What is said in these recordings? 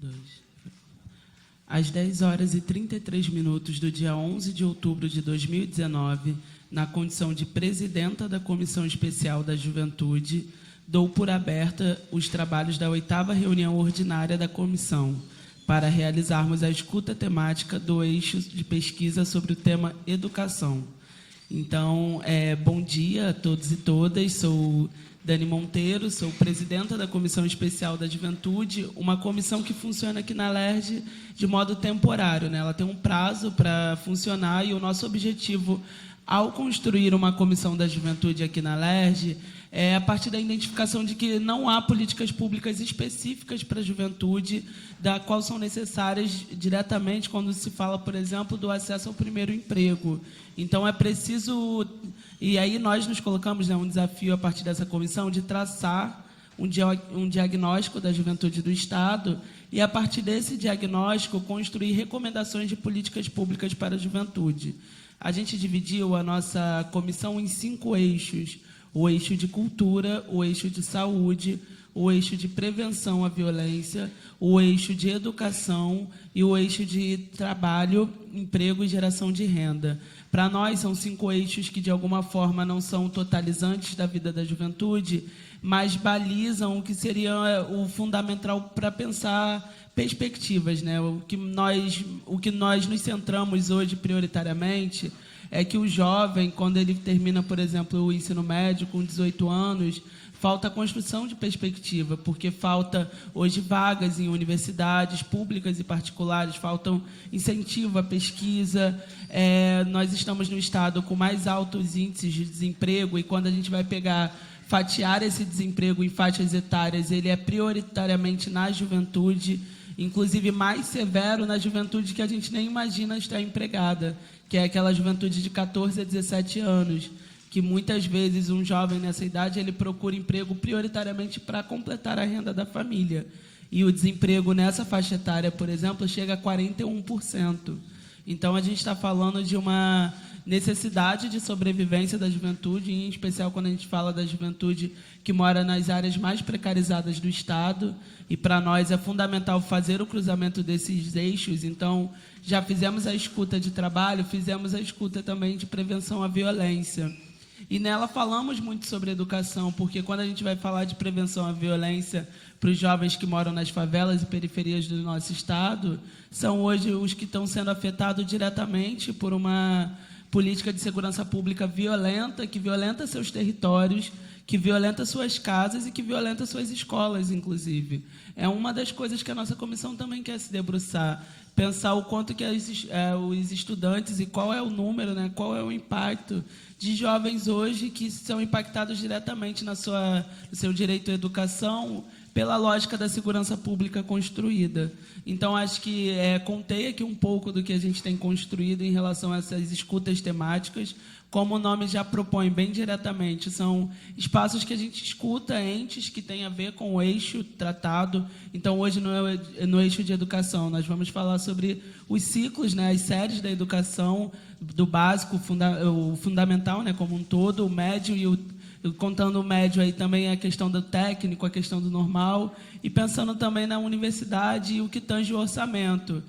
2. Às 10h33 do dia 11 de outubro de 2019, na condição de presidenta da Comissão Especial da Juventude, dou por aberta os trabalhos da 8ª reunião ordinária da comissão, para realizarmos a escuta temática do eixo de pesquisa sobre o tema educação. Então, bom dia a todos e todas, sou Dani Monteiro, sou presidenta da Comissão Especial da Juventude, uma comissão que funciona aqui na LERJ de modo temporário, né? Ela tem um prazo para funcionar e o nosso objetivo, ao construir uma comissão da juventude aqui na LERJ, é a partir da identificação de que não há políticas públicas específicas para a juventude, da qual são necessárias diretamente quando se fala, por exemplo, do acesso ao primeiro emprego. Então, é preciso... E aí nós nos colocamos, né, um desafio a partir dessa comissão de traçar um diagnóstico da juventude do Estado e, a partir desse diagnóstico, construir recomendações de políticas públicas para a juventude. A gente dividiu a nossa comissão em 5 eixos: o eixo de cultura, o eixo de saúde, o eixo de prevenção à violência, o eixo de educação e o eixo de trabalho, emprego e geração de renda. Para nós, são 5 eixos que, de alguma forma, não são totalizantes da vida da juventude, mas balizam o que seria o fundamental para pensar perspectivas, né? O que nós nos centramos hoje, prioritariamente, é que o jovem, quando ele termina, por exemplo, o ensino médio com 18 anos, falta a construção de perspectiva, porque falta hoje vagas em universidades públicas e particulares, faltam incentivo à pesquisa. Nós estamos no estado com mais altos índices de desemprego, e quando a gente vai fatiar esse desemprego em faixas etárias, ele é prioritariamente na juventude, inclusive mais severo na juventude que a gente nem imagina estar empregada, que é aquela juventude de 14 a 17 anos, que muitas vezes um jovem nessa idade ele procura emprego prioritariamente para completar a renda da família. E o desemprego nessa faixa etária, por exemplo, chega a 41%. Então, a gente está falando de uma necessidade de sobrevivência da juventude, em especial quando a gente fala da juventude que mora nas áreas mais precarizadas do Estado, e para nós é fundamental fazer o cruzamento desses eixos. Então, já fizemos a escuta de trabalho, fizemos a escuta também de prevenção à violência. E nela falamos muito sobre educação, porque quando a gente vai falar de prevenção à violência para os jovens que moram nas favelas e periferias do nosso estado, são hoje os que estão sendo afetados diretamente por uma política de segurança pública violenta, que violenta seus territórios, que violenta suas casas e que violenta suas escolas, inclusive. É uma das coisas que a nossa comissão também quer se debruçar, pensar o quanto que os estudantes e qual é o número, né, qual é o impacto de jovens hoje que são impactados diretamente no seu direito à educação pela lógica da segurança pública construída. Então, acho que contei aqui um pouco do que a gente tem construído em relação a essas escutas temáticas. Como o nome já propõe bem diretamente, são espaços que a gente escuta entes que têm a ver com o eixo tratado. Então, hoje, no eixo de educação, nós vamos falar sobre os ciclos, né, as séries da educação, do básico, o fundamental, né, como um todo, o médio contando o médio aí também a questão do técnico, a questão do normal, e pensando também na universidade e o que tange o orçamento.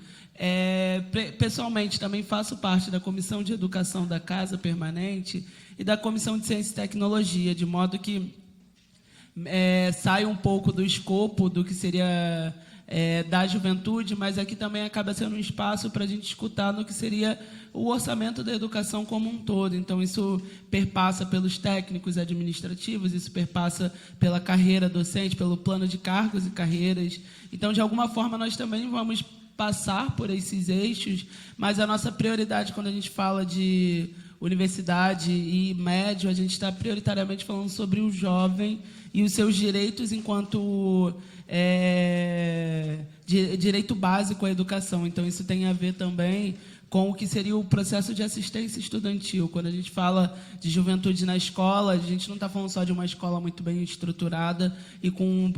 Pessoalmente, também faço parte da Comissão de Educação da Casa Permanente e da Comissão de Ciência e Tecnologia, de modo que sai um pouco do escopo do que seria da juventude, mas aqui também acaba sendo um espaço para a gente escutar no que seria o orçamento da educação como um todo. Então, isso perpassa pelos técnicos administrativos, isso perpassa pela carreira docente, pelo plano de cargos e carreiras. Então, de alguma forma, nós também vamos passar por esses eixos, mas a nossa prioridade, quando a gente fala de universidade e médio, a gente está prioritariamente falando sobre o jovem e os seus direitos enquanto direito básico à educação. Então, isso tem a ver também com o que seria o processo de assistência estudantil. Quando a gente fala de juventude na escola, a gente não está falando só de uma escola muito bem estruturada e com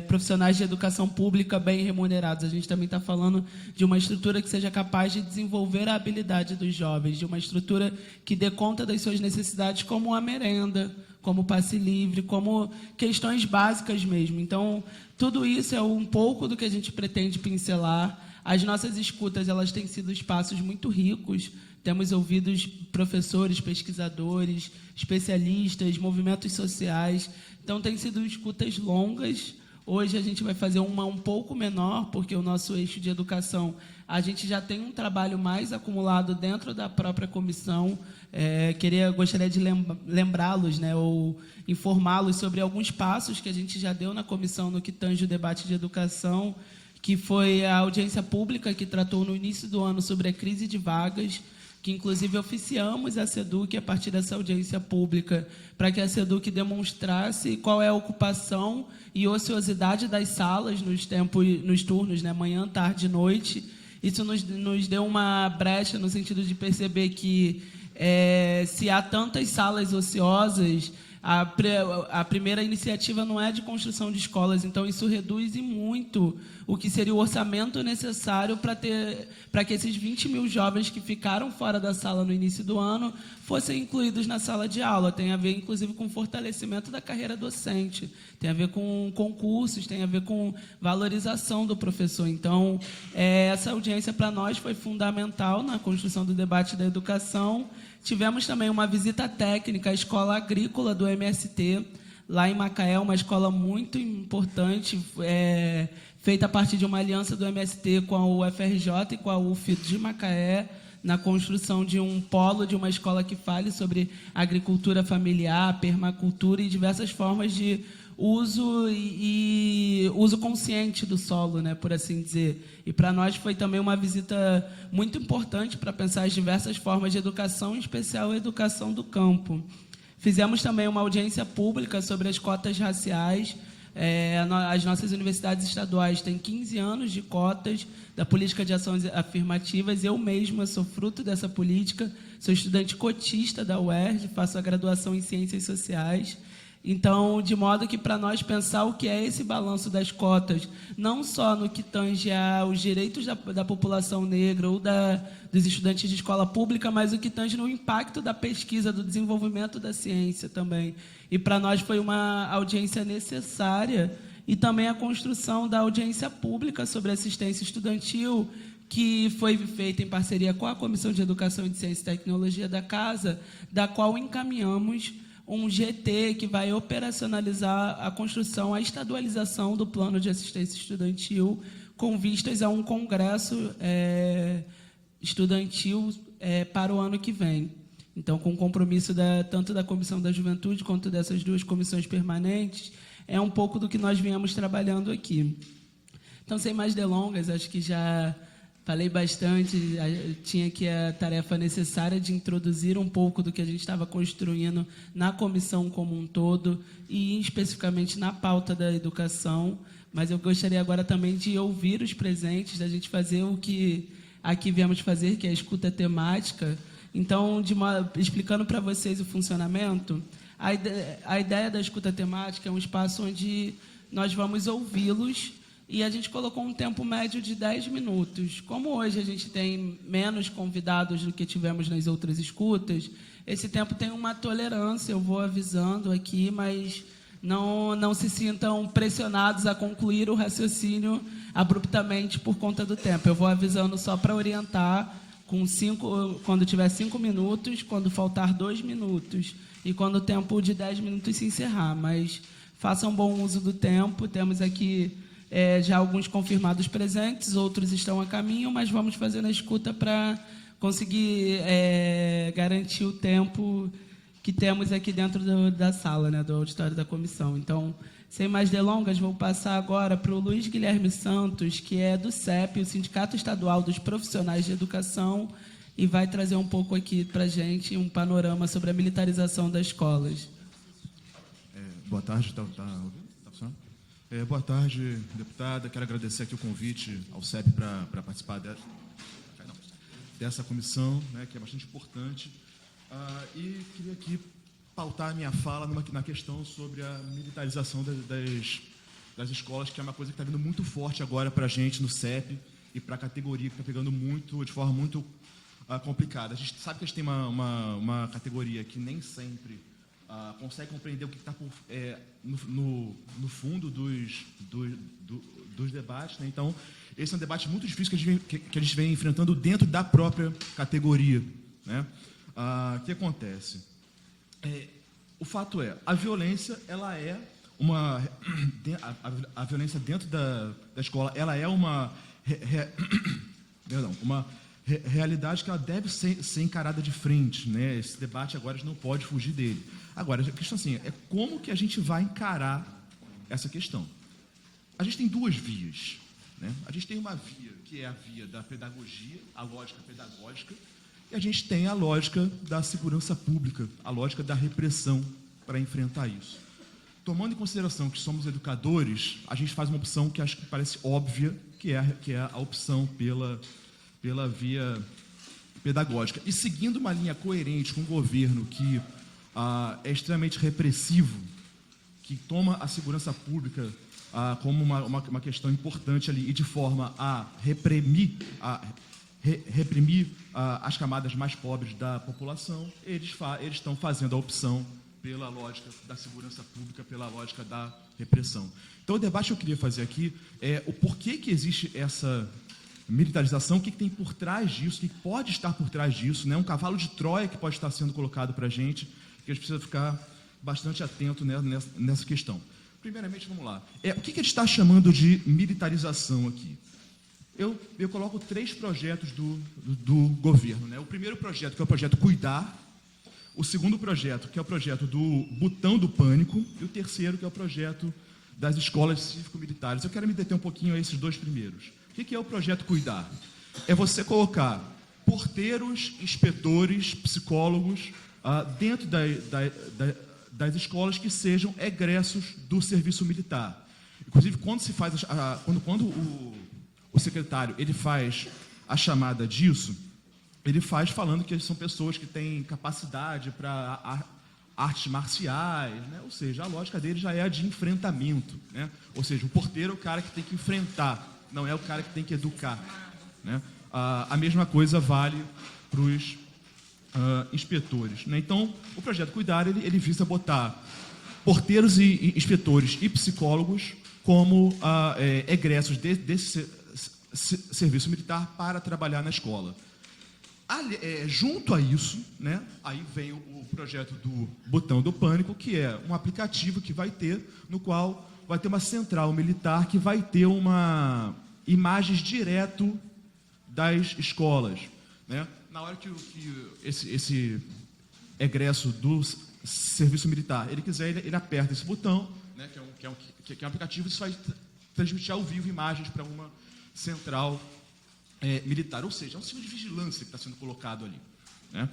profissionais de educação pública bem remunerados. A gente também está falando de uma estrutura que seja capaz de desenvolver a habilidade dos jovens, de uma estrutura que dê conta das suas necessidades, como a merenda, como passe livre, como questões básicas mesmo. Então, tudo isso é um pouco do que a gente pretende pincelar. As nossas escutas, elas têm sido espaços muito ricos. Temos ouvido professores, pesquisadores, especialistas, movimentos sociais. Então, têm sido escutas longas. Hoje a gente vai fazer uma um pouco menor, porque o nosso eixo de educação, a gente já tem um trabalho mais acumulado dentro da própria comissão. Gostaria de lembrá-los, né, ou informá-los sobre alguns passos que a gente já deu na comissão no que tange o debate de educação, que foi a audiência pública que tratou no início do ano sobre a crise de vagas, que inclusive oficiamos a SEDUC a partir dessa audiência pública, para que a SEDUC demonstrasse qual é a ocupação e ociosidade das salas nos turnos, né, manhã, tarde e noite. Isso nos deu uma brecha no sentido de perceber que, se há tantas salas ociosas, a primeira iniciativa não é de construção de escolas, então isso reduz e muito o que seria o orçamento necessário para que esses 20 mil jovens que ficaram fora da sala no início do ano fossem incluídos na sala de aula. Tem a ver, inclusive, com o fortalecimento da carreira docente, tem a ver com concursos, tem a ver com valorização do professor. Então, essa audiência para nós foi fundamental na construção do debate da educação. Tivemos também uma visita técnica à escola agrícola do MST, lá em Macaé, uma escola muito importante, feita a partir de uma aliança do MST com a UFRJ e com a UF de Macaé, na construção de um polo de uma escola que fale sobre agricultura familiar, permacultura e diversas formas de uso e uso consciente do solo, né, por assim dizer. E para nós foi também uma visita muito importante para pensar as diversas formas de educação, em especial a educação do campo. Fizemos também uma audiência pública sobre as cotas raciais. As nossas universidades estaduais têm 15 anos de cotas da política de ações afirmativas. Eu mesma sou fruto dessa política, sou estudante cotista da UERJ, faço a graduação em Ciências Sociais. Então, de modo que, para nós pensar o que é esse balanço das cotas, não só no que tange aos direitos da população negra ou dos estudantes de escola pública, mas o que tange no impacto da pesquisa, do desenvolvimento da ciência também. E, para nós, foi uma audiência necessária, e também a construção da audiência pública sobre assistência estudantil, que foi feita em parceria com a Comissão de Educação e de Ciência e Tecnologia da Casa, da qual encaminhamos um GT que vai operacionalizar a construção, a estadualização do plano de assistência estudantil, com vistas a um congresso estudantil para o ano que vem. Então, com o compromisso tanto da Comissão da Juventude quanto dessas duas comissões permanentes, é um pouco do que nós viemos trabalhando aqui. Então, sem mais delongas, acho que já falei bastante, tinha aqui a tarefa necessária de introduzir um pouco do que a gente estava construindo na comissão como um todo e, especificamente, na pauta da educação. Mas eu gostaria agora também de ouvir os presentes, da gente fazer o que aqui viemos fazer, que é a escuta temática. Então, explicando para vocês o funcionamento, a ideia da escuta temática é um espaço onde nós vamos ouvi-los, e a gente colocou um tempo médio de 10 minutos. Como hoje a gente tem menos convidados do que tivemos nas outras escutas, esse tempo tem uma tolerância, eu vou avisando aqui, mas não se sintam pressionados a concluir o raciocínio abruptamente por conta do tempo. Eu vou avisando só para orientar, quando tiver 5 minutos, quando faltar 2 minutos, e quando o tempo de 10 minutos se encerrar. Mas façam bom uso do tempo. Temos aqui já alguns confirmados presentes, outros estão a caminho, mas vamos fazer a escuta para conseguir garantir o tempo que temos aqui dentro da sala, né, do auditório da comissão. Então, sem mais delongas, vou passar agora para o Luiz Guilherme Santos, que é do CEP, o Sindicato Estadual dos Profissionais de Educação, e vai trazer um pouco aqui para a gente um panorama sobre a militarização das escolas. Boa tarde, está ouvindo? Está funcionando? Boa tarde, deputada. Quero agradecer aqui o convite ao CEP para participar dessa comissão, né, que é bastante importante. E queria aqui pautar a minha fala na questão sobre a militarização das escolas, que é uma coisa que está vindo muito forte agora para a gente no CEP e para a categoria, que está pegando de forma muito complicada. A gente sabe que a gente tem uma categoria que nem sempre consegue compreender o que está no fundo dos debates, né? Então, esse é um debate muito difícil que a gente vem enfrentando dentro da própria categoria, né? O que acontece? O fato é, a violência, ela é a violência dentro da escola, ela é uma realidade que ela deve ser encarada de frente, né? Esse debate agora a gente não pode fugir dele. Agora, a questão assim, é como que a gente vai encarar essa questão? A gente tem duas vias, né? A gente tem uma via que é a via da pedagogia, a lógica pedagógica, e a gente tem a lógica da segurança pública, a lógica da repressão para enfrentar isso. Tomando em consideração que somos educadores, a gente faz uma opção que acho que parece óbvia, que é a opção pela via pedagógica. E seguindo uma linha coerente com o governo que é extremamente repressivo, que toma a segurança pública como uma questão importante ali e de forma a reprimir as camadas mais pobres da população, eles estão fazendo a opção pela lógica da segurança pública, pela lógica da repressão. Então, o debate que eu queria fazer aqui é o porquê que existe essa militarização, o que tem por trás disso, o que pode estar por trás disso, né? Um cavalo de Troia que pode estar sendo colocado para a gente, que a gente precisa ficar bastante atento nessa questão. Primeiramente, vamos lá. O que a gente está chamando de militarização aqui? Eu coloco 3 projetos do governo, né? O primeiro projeto, que é o projeto Cuidar, o segundo projeto, que é o projeto do Botão do Pânico, e o terceiro, que é o projeto das escolas cívico-militares. Eu quero me deter um pouquinho a esses 2 primeiros. O que é o projeto Cuidar? É você colocar porteiros, inspetores, psicólogos dentro das escolas que sejam egressos do serviço militar. Inclusive, quando se faz quando o secretário ele faz a chamada disso, ele faz falando que são pessoas que têm capacidade para artes marciais, né? Ou seja, a lógica dele já é a de enfrentamento, né? Ou seja, o porteiro é o cara que tem que enfrentar, não é o cara que tem que educar, né? A mesma coisa vale para os inspetores, né? Então, o projeto Cuidar, ele visa botar porteiros e inspetores e psicólogos como egressos desse serviço militar para trabalhar na escola. Junto a isso, né, aí vem o projeto do Botão do Pânico, que é um aplicativo que vai ter, no qual vai ter uma central militar que vai ter imagens direto das escolas, né? Na hora que esse egresso do serviço militar, ele quiser, ele aperta esse botão, né, que é um aplicativo, isso vai transmitir ao vivo imagens para uma central militar, ou seja, é um sistema de vigilância que está sendo colocado ali, né?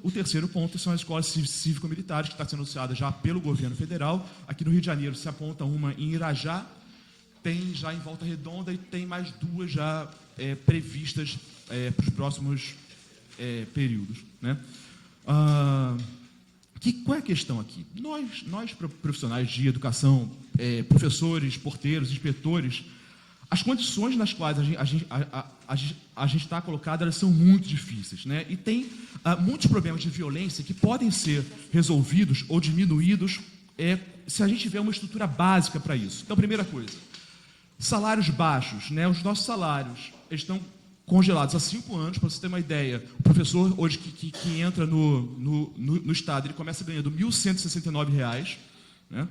O terceiro ponto são as escolas cívico-militares, que está sendo anunciada já pelo governo federal. Aqui no Rio de Janeiro se aponta uma em Irajá, tem já em Volta Redonda e tem mais 2 já previstas para os próximos períodos, né? Qual é a questão aqui? Nós profissionais de educação, professores, porteiros, inspetores, as condições nas quais a gente está colocado, elas são muito difíceis, né? E tem muitos problemas de violência que podem ser resolvidos ou diminuídos se a gente tiver uma estrutura básica para isso. Então, primeira coisa, salários baixos, né? Os nossos salários eles estão congelados há 5 anos, para você ter uma ideia. O professor hoje que entra no Estado, ele começa ganhando R$ 1.169, né?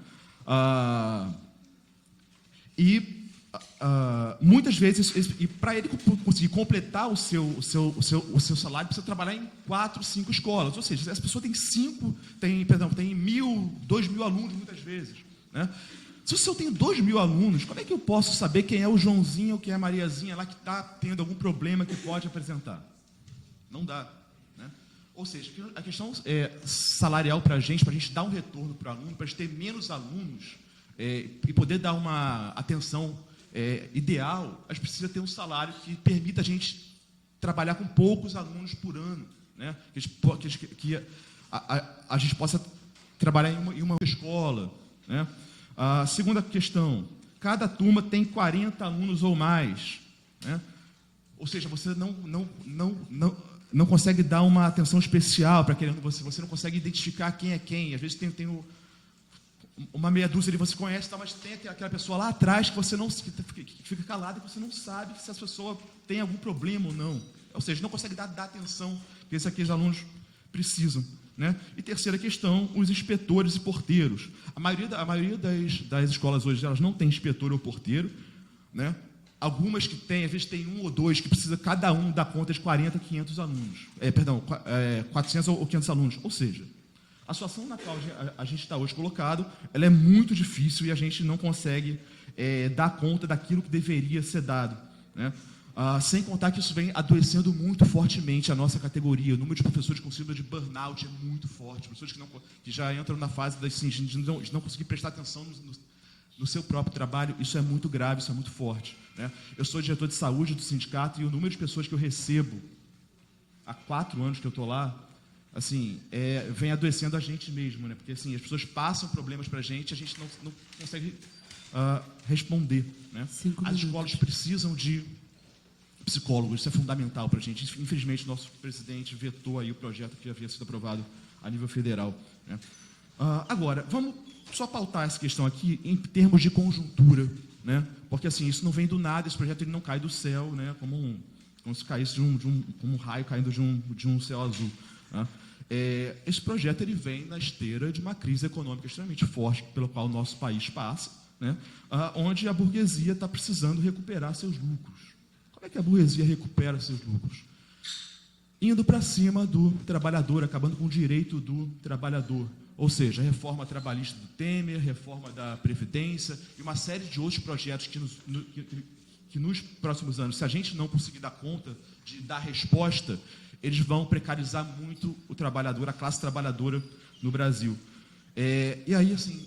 Muitas vezes, para ele conseguir completar o seu salário, precisa trabalhar em 4, 5 escolas. Ou seja, essa pessoa tem 1.000, 2.000 alunos muitas vezes, né? Se eu tenho 2.000 alunos, como é que eu posso saber quem é o Joãozinho ou quem é a Mariazinha lá que está tendo algum problema que pode apresentar? Não dá, né? Ou seja, a questão salarial para a gente dar um retorno para o aluno, para a gente ter menos alunos e poder dar uma atenção ideal, a gente precisa ter um salário que permita a gente trabalhar com poucos alunos por ano, né? Que a gente possa trabalhar em uma escola, né? A segunda questão, cada turma tem 40 alunos ou mais, né? Ou seja, você não consegue dar uma atenção especial para aquele, você não consegue identificar quem é quem. Às vezes tem uma meia dúzia ali você conhece, tá, mas tem aquela pessoa lá atrás que você não que fica calada e você não sabe se essa pessoa tem algum problema ou não. Ou seja, não consegue dar atenção que aqueles alunos precisam, né? E terceira questão, os inspetores e porteiros. A maioria das escolas hoje elas não tem inspetor ou porteiro, né? Algumas que tem, às vezes tem um ou dois que precisa cada um dar conta de 40, 500 alunos. 400 ou 500 alunos. Ou seja, a situação na qual a gente está hoje colocado, ela é muito difícil e a gente não consegue dar conta daquilo que deveria ser dado, né? Sem contar que isso vem adoecendo muito fortemente a nossa categoria. O número de professores com síndrome de burnout é muito forte. Professores que já entram na fase de não conseguir prestar atenção no seu próprio trabalho. Isso é muito grave, isso é muito forte, né? Eu sou diretor de saúde do sindicato e o número de pessoas que eu recebo há 4 anos que eu estou lá, assim, vem adoecendo a gente mesmo, né? Porque assim, as pessoas passam problemas para a gente não consegue responder, né? As escolas precisam de psicólogos, isso é fundamental para a gente. Infelizmente, nosso presidente vetou aí o projeto que havia sido aprovado a nível federal, né? Agora, vamos só pautar essa questão aqui em termos de conjuntura, né? Porque assim, isso não vem do nada, esse projeto ele não cai do céu, né? Como se caísse como um raio caindo de um céu azul, né? Esse projeto ele vem na esteira de uma crise econômica extremamente forte pela qual o nosso país passa, né? Onde a burguesia está precisando recuperar seus lucros. Como é que a burguesia recupera seus lucros? Indo para cima do trabalhador, acabando com o direito do trabalhador. Ou seja, a reforma trabalhista do Temer, reforma da Previdência e uma série de outros projetos que nos próximos anos, se a gente não conseguir dar conta de dar resposta, eles vão precarizar muito o trabalhador, a classe trabalhadora no Brasil. E aí, assim,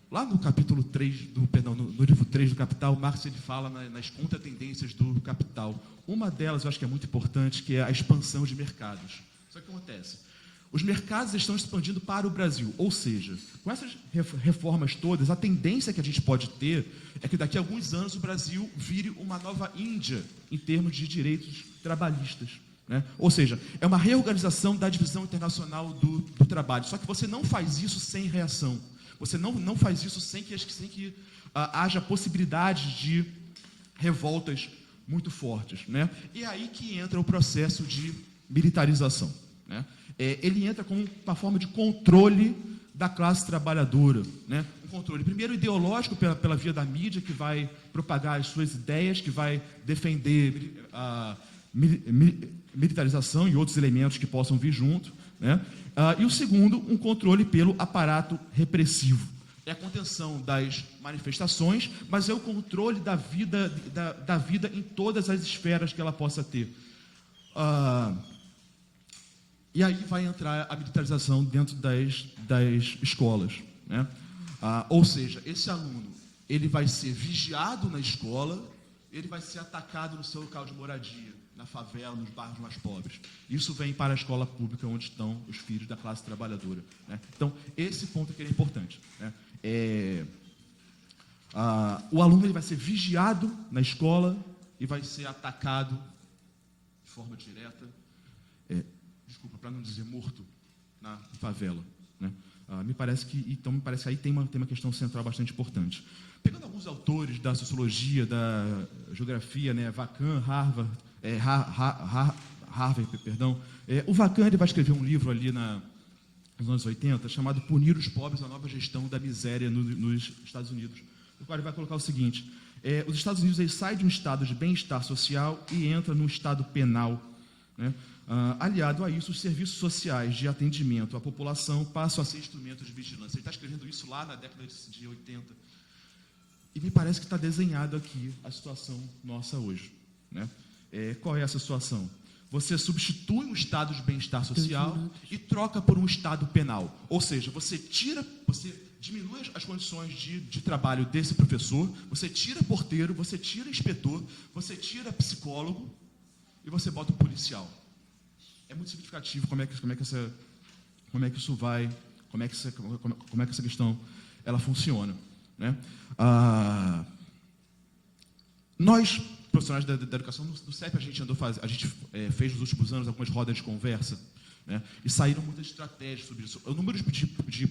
lá no capítulo 3, no livro 3 do Capital, Marx ele fala nas contratendências do capital. Uma delas, eu acho que é muito importante, que é a expansão de mercados. Só que acontece? Os mercados estão expandindo para o Brasil, ou seja, com essas reformas todas, a tendência que a gente pode ter é que daqui a alguns anos o Brasil vire uma nova Índia em termos de direitos trabalhistas, né? Ou seja, é uma reorganização da divisão internacional do trabalho. Só que você não faz isso sem reação. Você não faz isso sem que haja possibilidade de revoltas muito fortes, né? E é aí que entra o processo de militarização, né? Ele entra como uma forma de controle da classe trabalhadora, né? Um controle, primeiro, ideológico pela via da mídia, que vai propagar as suas ideias, que vai defender a militarização e outros elementos que possam vir junto, né? E o segundo, um controle pelo aparato repressivo. É a contenção das manifestações, mas é o controle da vida em todas as esferas que ela possa ter. E aí vai entrar a militarização dentro das escolas, né? Ou seja, esse aluno ele vai ser vigiado na escola, ele vai ser atacado no seu local de moradia, na favela, nos bairros mais pobres. Isso vem para a escola pública, onde estão os filhos da classe trabalhadora, né? Então, esse ponto aqui é importante, né? O aluno ele vai ser vigiado na escola e vai ser atacado de forma direta, para não dizer morto, na favela, né? Me parece que aí tem uma questão central bastante importante. Pegando alguns autores da sociologia, da geografia, né, Vacan, Harvard, o Vacan ele vai escrever um livro ali nos anos 80, chamado Punir os Pobres, a Nova Gestão da Miséria nos Estados Unidos, no qual ele vai colocar o seguinte: os Estados Unidos eles saem de um estado de bem-estar social e entra num estado penal, né? Aliado a isso, os serviços sociais de atendimento à população passam a ser instrumentos de vigilância. Ele está escrevendo isso lá na década de 80. E me parece que está desenhado aqui a situação nossa hoje, né? Qual é essa situação? Você substitui um estado de bem-estar social e troca por um estado penal. Ou seja, você diminui as condições de trabalho desse professor, você tira porteiro, você tira inspetor, você tira psicólogo e você bota um policial. É muito significativo como é que essa questão ela funciona, né? Nós, profissionais da educação, no CEP a gente fez nos últimos anos algumas rodas de conversa, né, e saíram muitas estratégias sobre isso. O número de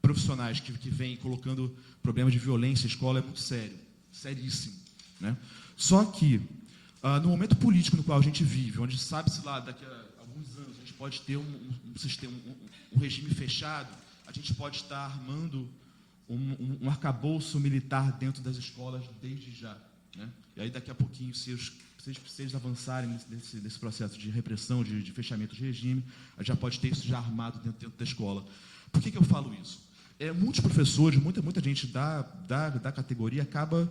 profissionais que vem colocando problemas de violência em escola é muito sério, seríssimo, né? Só que, no momento político no qual a gente vive, onde sabe-se lá, daqui a alguns anos, a gente pode ter um sistema, um regime fechado, a gente pode estar armando um arcabouço militar dentro das escolas desde já, né? E aí, daqui a pouquinho, se eles avançarem nesse processo de repressão, de fechamento de regime, a gente já pode ter isso já armado dentro da escola. Por que eu falo isso? Muitos professores, muita gente da categoria acaba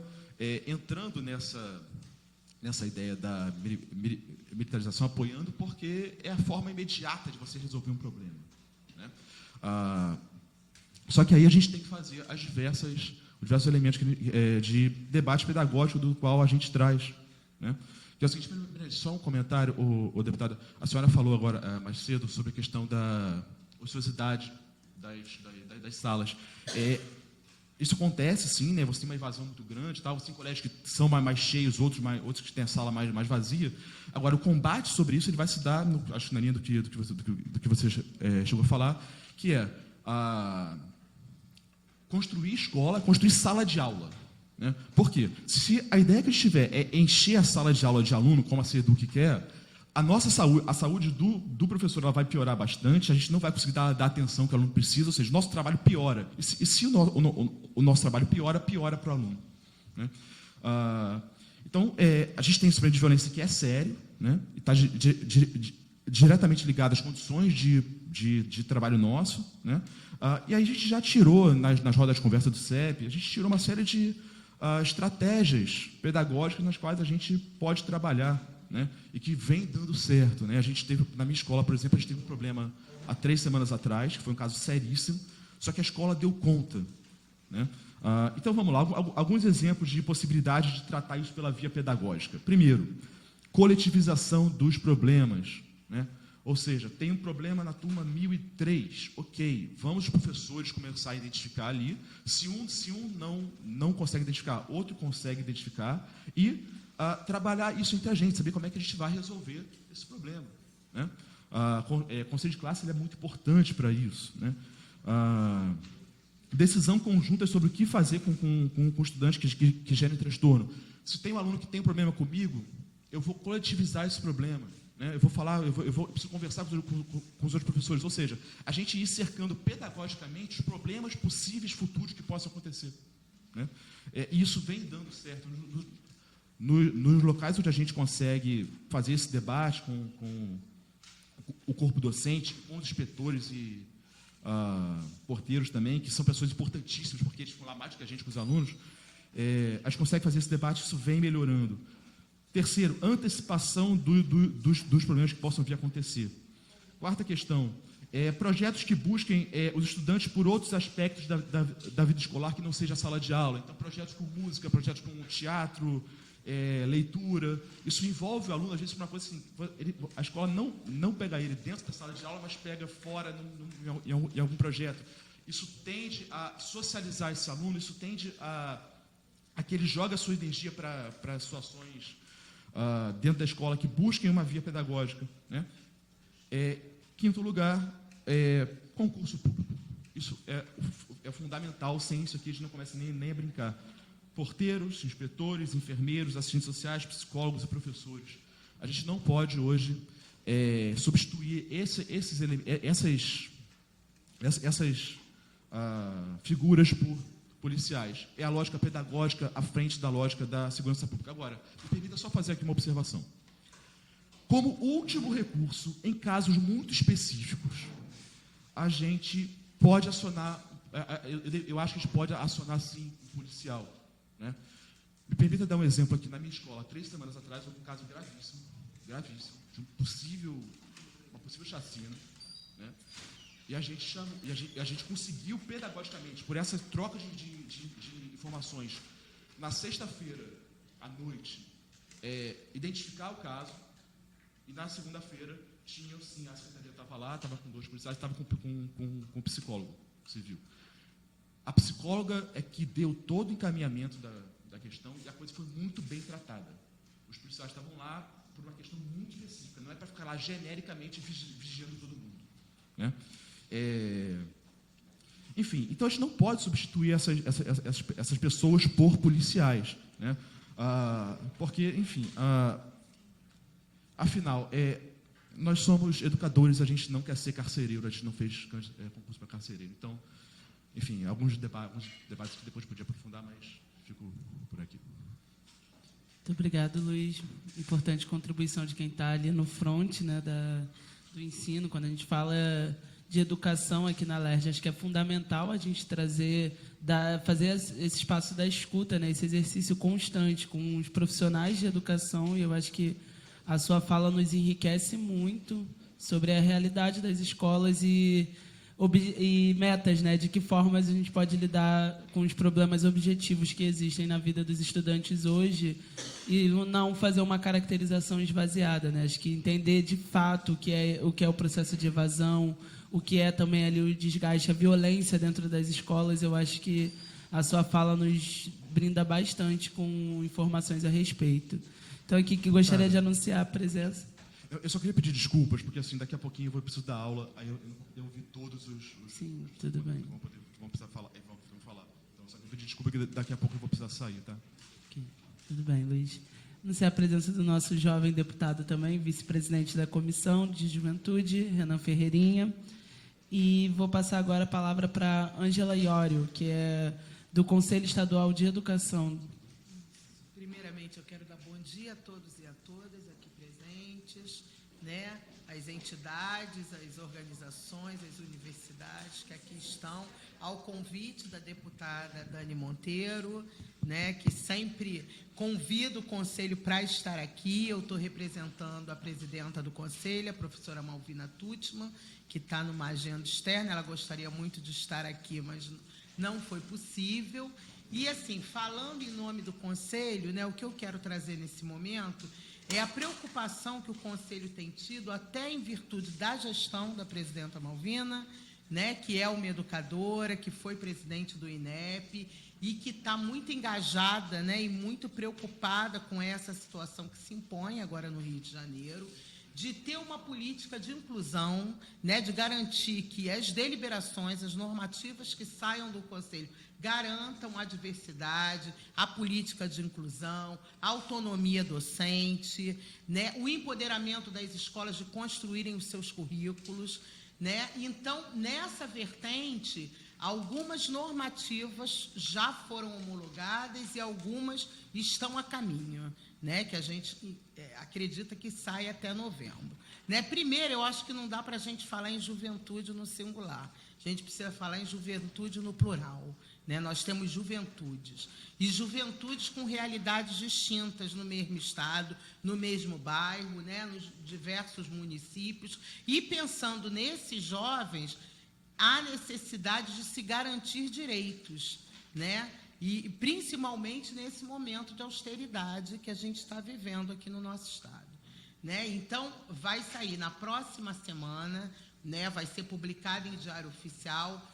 entrando nessa ideia da militarização, apoiando, porque é a forma imediata de você resolver um problema, né? Só que aí a gente tem que fazer os diversos elementos de debate pedagógico do qual a gente traz, né? Que é o seguinte, só um comentário, o deputado, a senhora falou agora mais cedo sobre a questão da ociosidade das salas. Isso acontece, sim, né? Você tem uma invasão muito grande, tal. Você tem colégios que são mais cheios, outros que têm a sala mais vazia. Agora, o combate sobre isso ele vai se dar, acho que na linha do que você chegou a falar, que é construir escola, construir sala de aula, né? Por quê? Se a ideia que a gente tiver é encher a sala de aula de aluno, como a CEDUC quer, a saúde do professor ela vai piorar bastante, a gente não vai conseguir dar a atenção que o aluno precisa, ou seja, o nosso trabalho piora. E se o nosso trabalho piora para o aluno, né? Então, a gente tem esse problema de violência que é sério, né? E está diretamente ligado às condições de trabalho nosso, né? E aí a gente já tirou, nas rodas de conversa do CEP, a gente tirou uma série de estratégias pedagógicas nas quais a gente pode trabalhar, né, e que vem dando certo, né? A gente teve, na minha escola, por exemplo, a gente teve um problema há 3 semanas atrás, que foi um caso seríssimo, só que a escola deu conta, né? Então, vamos lá, alguns exemplos de possibilidade de tratar isso pela via pedagógica. Primeiro, coletivização dos problemas, né? Ou seja, tem um problema na turma 1003, ok, vamos os professores começar a identificar ali, se um não consegue identificar, outro consegue identificar, e trabalhar isso entre a gente, saber como é que a gente vai resolver esse problema, né? Conselho de classe ele é muito importante para isso, né? Decisão conjunta sobre o que fazer com estudantes que gerem transtorno. Se tem um aluno que tem um problema comigo, eu vou coletivizar esse problema, né? Eu preciso conversar com os outros professores, ou seja, a gente ir cercando pedagogicamente os problemas possíveis futuros que possam acontecer, né? E isso vem dando certo. Nos locais onde a gente consegue fazer esse debate com o corpo docente, com os inspetores e porteiros também, que são pessoas importantíssimas, porque eles falam mais do que a gente com os alunos, a gente consegue fazer esse debate, isso vem melhorando. Terceiro, antecipação dos problemas que possam vir a acontecer. Quarta questão, projetos que busquem os estudantes por outros aspectos da vida escolar que não seja a sala de aula. Então, projetos com música, projetos com teatro, leitura. Isso envolve o aluno, às vezes, uma coisa assim, a escola não pega ele dentro da sala de aula, mas pega fora em algum projeto. Isso tende a socializar esse aluno, isso tende a que ele joga a sua energia para situações dentro da escola que busquem uma via pedagógica, né? Quinto lugar, concurso público. Isso é fundamental, sem isso aqui a gente não começa nem a brincar. Porteiros, inspetores, enfermeiros, assistentes sociais, psicólogos e professores. A gente não pode hoje substituir essas figuras por policiais. É a lógica pedagógica à frente da lógica da segurança pública. Agora, me permita só fazer aqui uma observação. Como último recurso, em casos muito específicos, a gente pode acionar, eu acho que a gente pode acionar, sim, um policial, né? Me permita dar um exemplo aqui. Na minha escola, 3 semanas atrás, houve um caso gravíssimo, de uma possível chacina, né? E a gente conseguiu pedagogicamente, por essa troca de informações, na sexta-feira, à noite, identificar o caso, e na segunda-feira, sim, a secretaria estava lá, estava com 2 policiais, estava com um psicólogo civil. A psicóloga é que deu todo o encaminhamento da questão e a coisa foi muito bem tratada. Os policiais estavam lá por uma questão muito específica, não é para ficar lá genericamente vigiando todo mundo, né? Enfim, então a gente não pode substituir essas pessoas por policiais, né? Porque, enfim, afinal, nós somos educadores, a gente não quer ser carcereiro, a gente não fez concurso para carcereiro. Então, enfim, alguns debates que depois podia aprofundar, mas fico por aqui. Muito obrigado, Luiz. Importante contribuição de quem está ali no front, né, do ensino. Quando a gente fala de educação aqui na LERJ, acho que é fundamental a gente fazer esse espaço da escuta, né, esse exercício constante com os profissionais de educação, e eu acho que a sua fala nos enriquece muito sobre a realidade das escolas e metas, né, de que formas a gente pode lidar com os problemas objetivos que existem na vida dos estudantes hoje e não fazer uma caracterização esvaziada, né? Acho que entender de fato o que é o processo de evasão, o que é também ali o desgaste, a violência dentro das escolas. Eu acho que a sua fala nos brinda bastante com informações a respeito. Então, aqui que gostaria de anunciar a presença. Eu só queria pedir desculpas, porque assim, daqui a pouquinho eu vou precisar dar aula, aí eu ouvi todos os Sim, tudo bem. Que vão precisar falar, vão falar. Então, só queria pedir desculpa, que daqui a pouco eu vou precisar sair, tá? Okay. Tudo bem, Luiz. Anunciar a presença do nosso jovem deputado também, vice-presidente da Comissão de Juventude, Renan Ferreirinha. E vou passar agora a palavra para Ângela Iório, que é do Conselho Estadual de Educação. Primeiramente, eu quero dar bom dia a todos e a todas aqui presentes, né? As entidades, as organizações, as universidades que aqui estão, ao convite da deputada Dani Monteiro, né? Que sempre convida o Conselho para estar aqui. Eu estou representando a presidenta do Conselho, a professora Malvina Tuttman, que está numa agenda externa. Ela gostaria muito de estar aqui, mas não foi possível. E, assim, falando em nome do Conselho, né, o que eu quero trazer nesse momento é a preocupação que o Conselho tem tido, até em virtude da gestão da presidenta Malvina, né, que é uma educadora, que foi presidente do INEP e que está muito engajada, né, e muito preocupada com essa situação que se impõe agora no Rio de Janeiro, de ter uma política de inclusão, né, de garantir que as deliberações, as normativas que saiam do Conselho garantam a diversidade, a política de inclusão, a autonomia docente, né, o empoderamento das escolas de construírem os seus currículos, né? Então, nessa vertente, algumas normativas já foram homologadas e algumas estão a caminho, né, que a gente acredita que sai até novembro. Né? Primeiro, eu acho que não dá para a gente falar em juventude no singular. A gente precisa falar em juventude no plural. Né? Nós temos juventudes. E juventudes com realidades distintas no mesmo estado, no mesmo bairro, né? Nos diversos municípios. E pensando nesses jovens, há necessidade de se garantir direitos, né? E principalmente nesse momento de austeridade que a gente está vivendo aqui no nosso estado. Né? Então, vai sair na próxima semana, né, vai ser publicada em Diário Oficial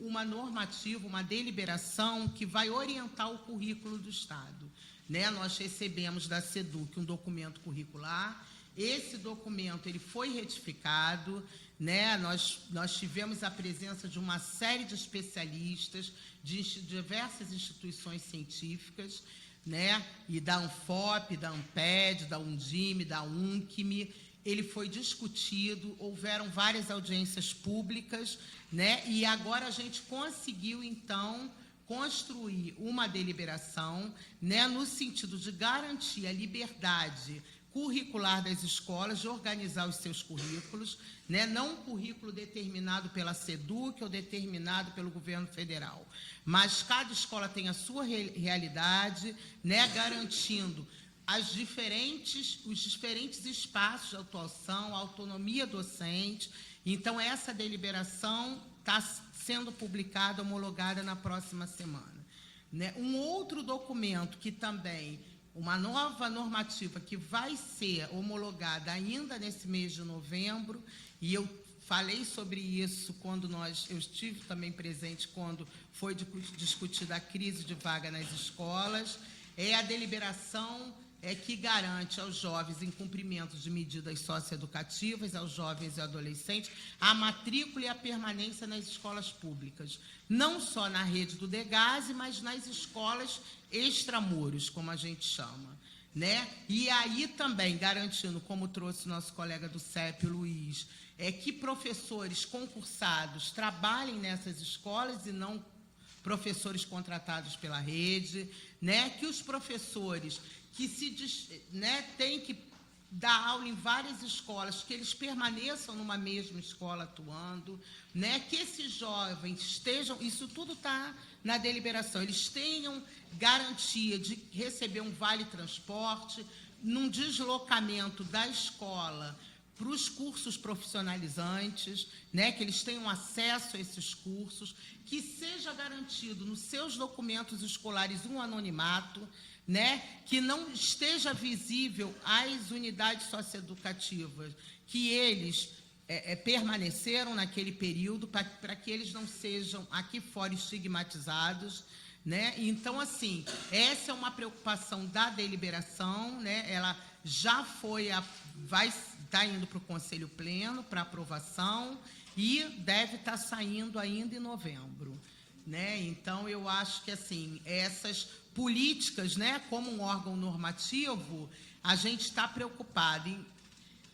uma normativa, uma deliberação que vai orientar o currículo do Estado. Né? Nós recebemos da SEDUC um documento curricular. Esse documento ele foi retificado, né? Nós tivemos a presença de uma série de especialistas de diversas instituições científicas, né? E da Anfop, da Amped, da Undime, da Uncime. Ele foi discutido, houveram várias audiências públicas, né? E agora a gente conseguiu, então, construir uma deliberação, né, no sentido de garantir a liberdade curricular das escolas, de organizar os seus currículos, né, não um currículo determinado pela SEDUC ou determinado pelo governo federal, mas cada escola tem a sua realidade, né, garantindo os diferentes espaços de atuação, a autonomia docente. Então, essa deliberação está sendo publicada, homologada na próxima semana. Né? Um outro documento que também, uma nova normativa que vai ser homologada ainda nesse mês de novembro, e eu falei sobre isso quando eu estive também presente quando foi discutida a crise de vaga nas escolas, é a deliberação é que garante aos jovens, em cumprimento de medidas socioeducativas, aos jovens e adolescentes, a matrícula e a permanência nas escolas públicas, não só na rede do DEGASE, mas nas escolas extramuros, como a gente chama, né? E aí também garantindo, como trouxe o nosso colega do CEP, Luiz, que professores concursados trabalhem nessas escolas e não professores contratados pela rede, né? Que os professores que têm que dar aula em várias escolas, que eles permaneçam numa mesma escola atuando, né? Que esses jovens estejam, isso tudo está na deliberação, eles tenham garantia de receber um vale-transporte, num deslocamento da escola para os cursos profissionalizantes, né? Que eles tenham acesso a esses cursos, que seja garantido nos seus documentos escolares um anonimato, né? Que não esteja visível às unidades socioeducativas que eles permaneceram naquele período, para que eles não sejam aqui fora estigmatizados, né? Então, assim, essa é uma preocupação da deliberação, né? Ela já vai estar indo para o Conselho Pleno para aprovação e deve estar saindo ainda em novembro, né? Então, eu acho que, assim, essas políticas, né, como um órgão normativo, a gente está preocupado em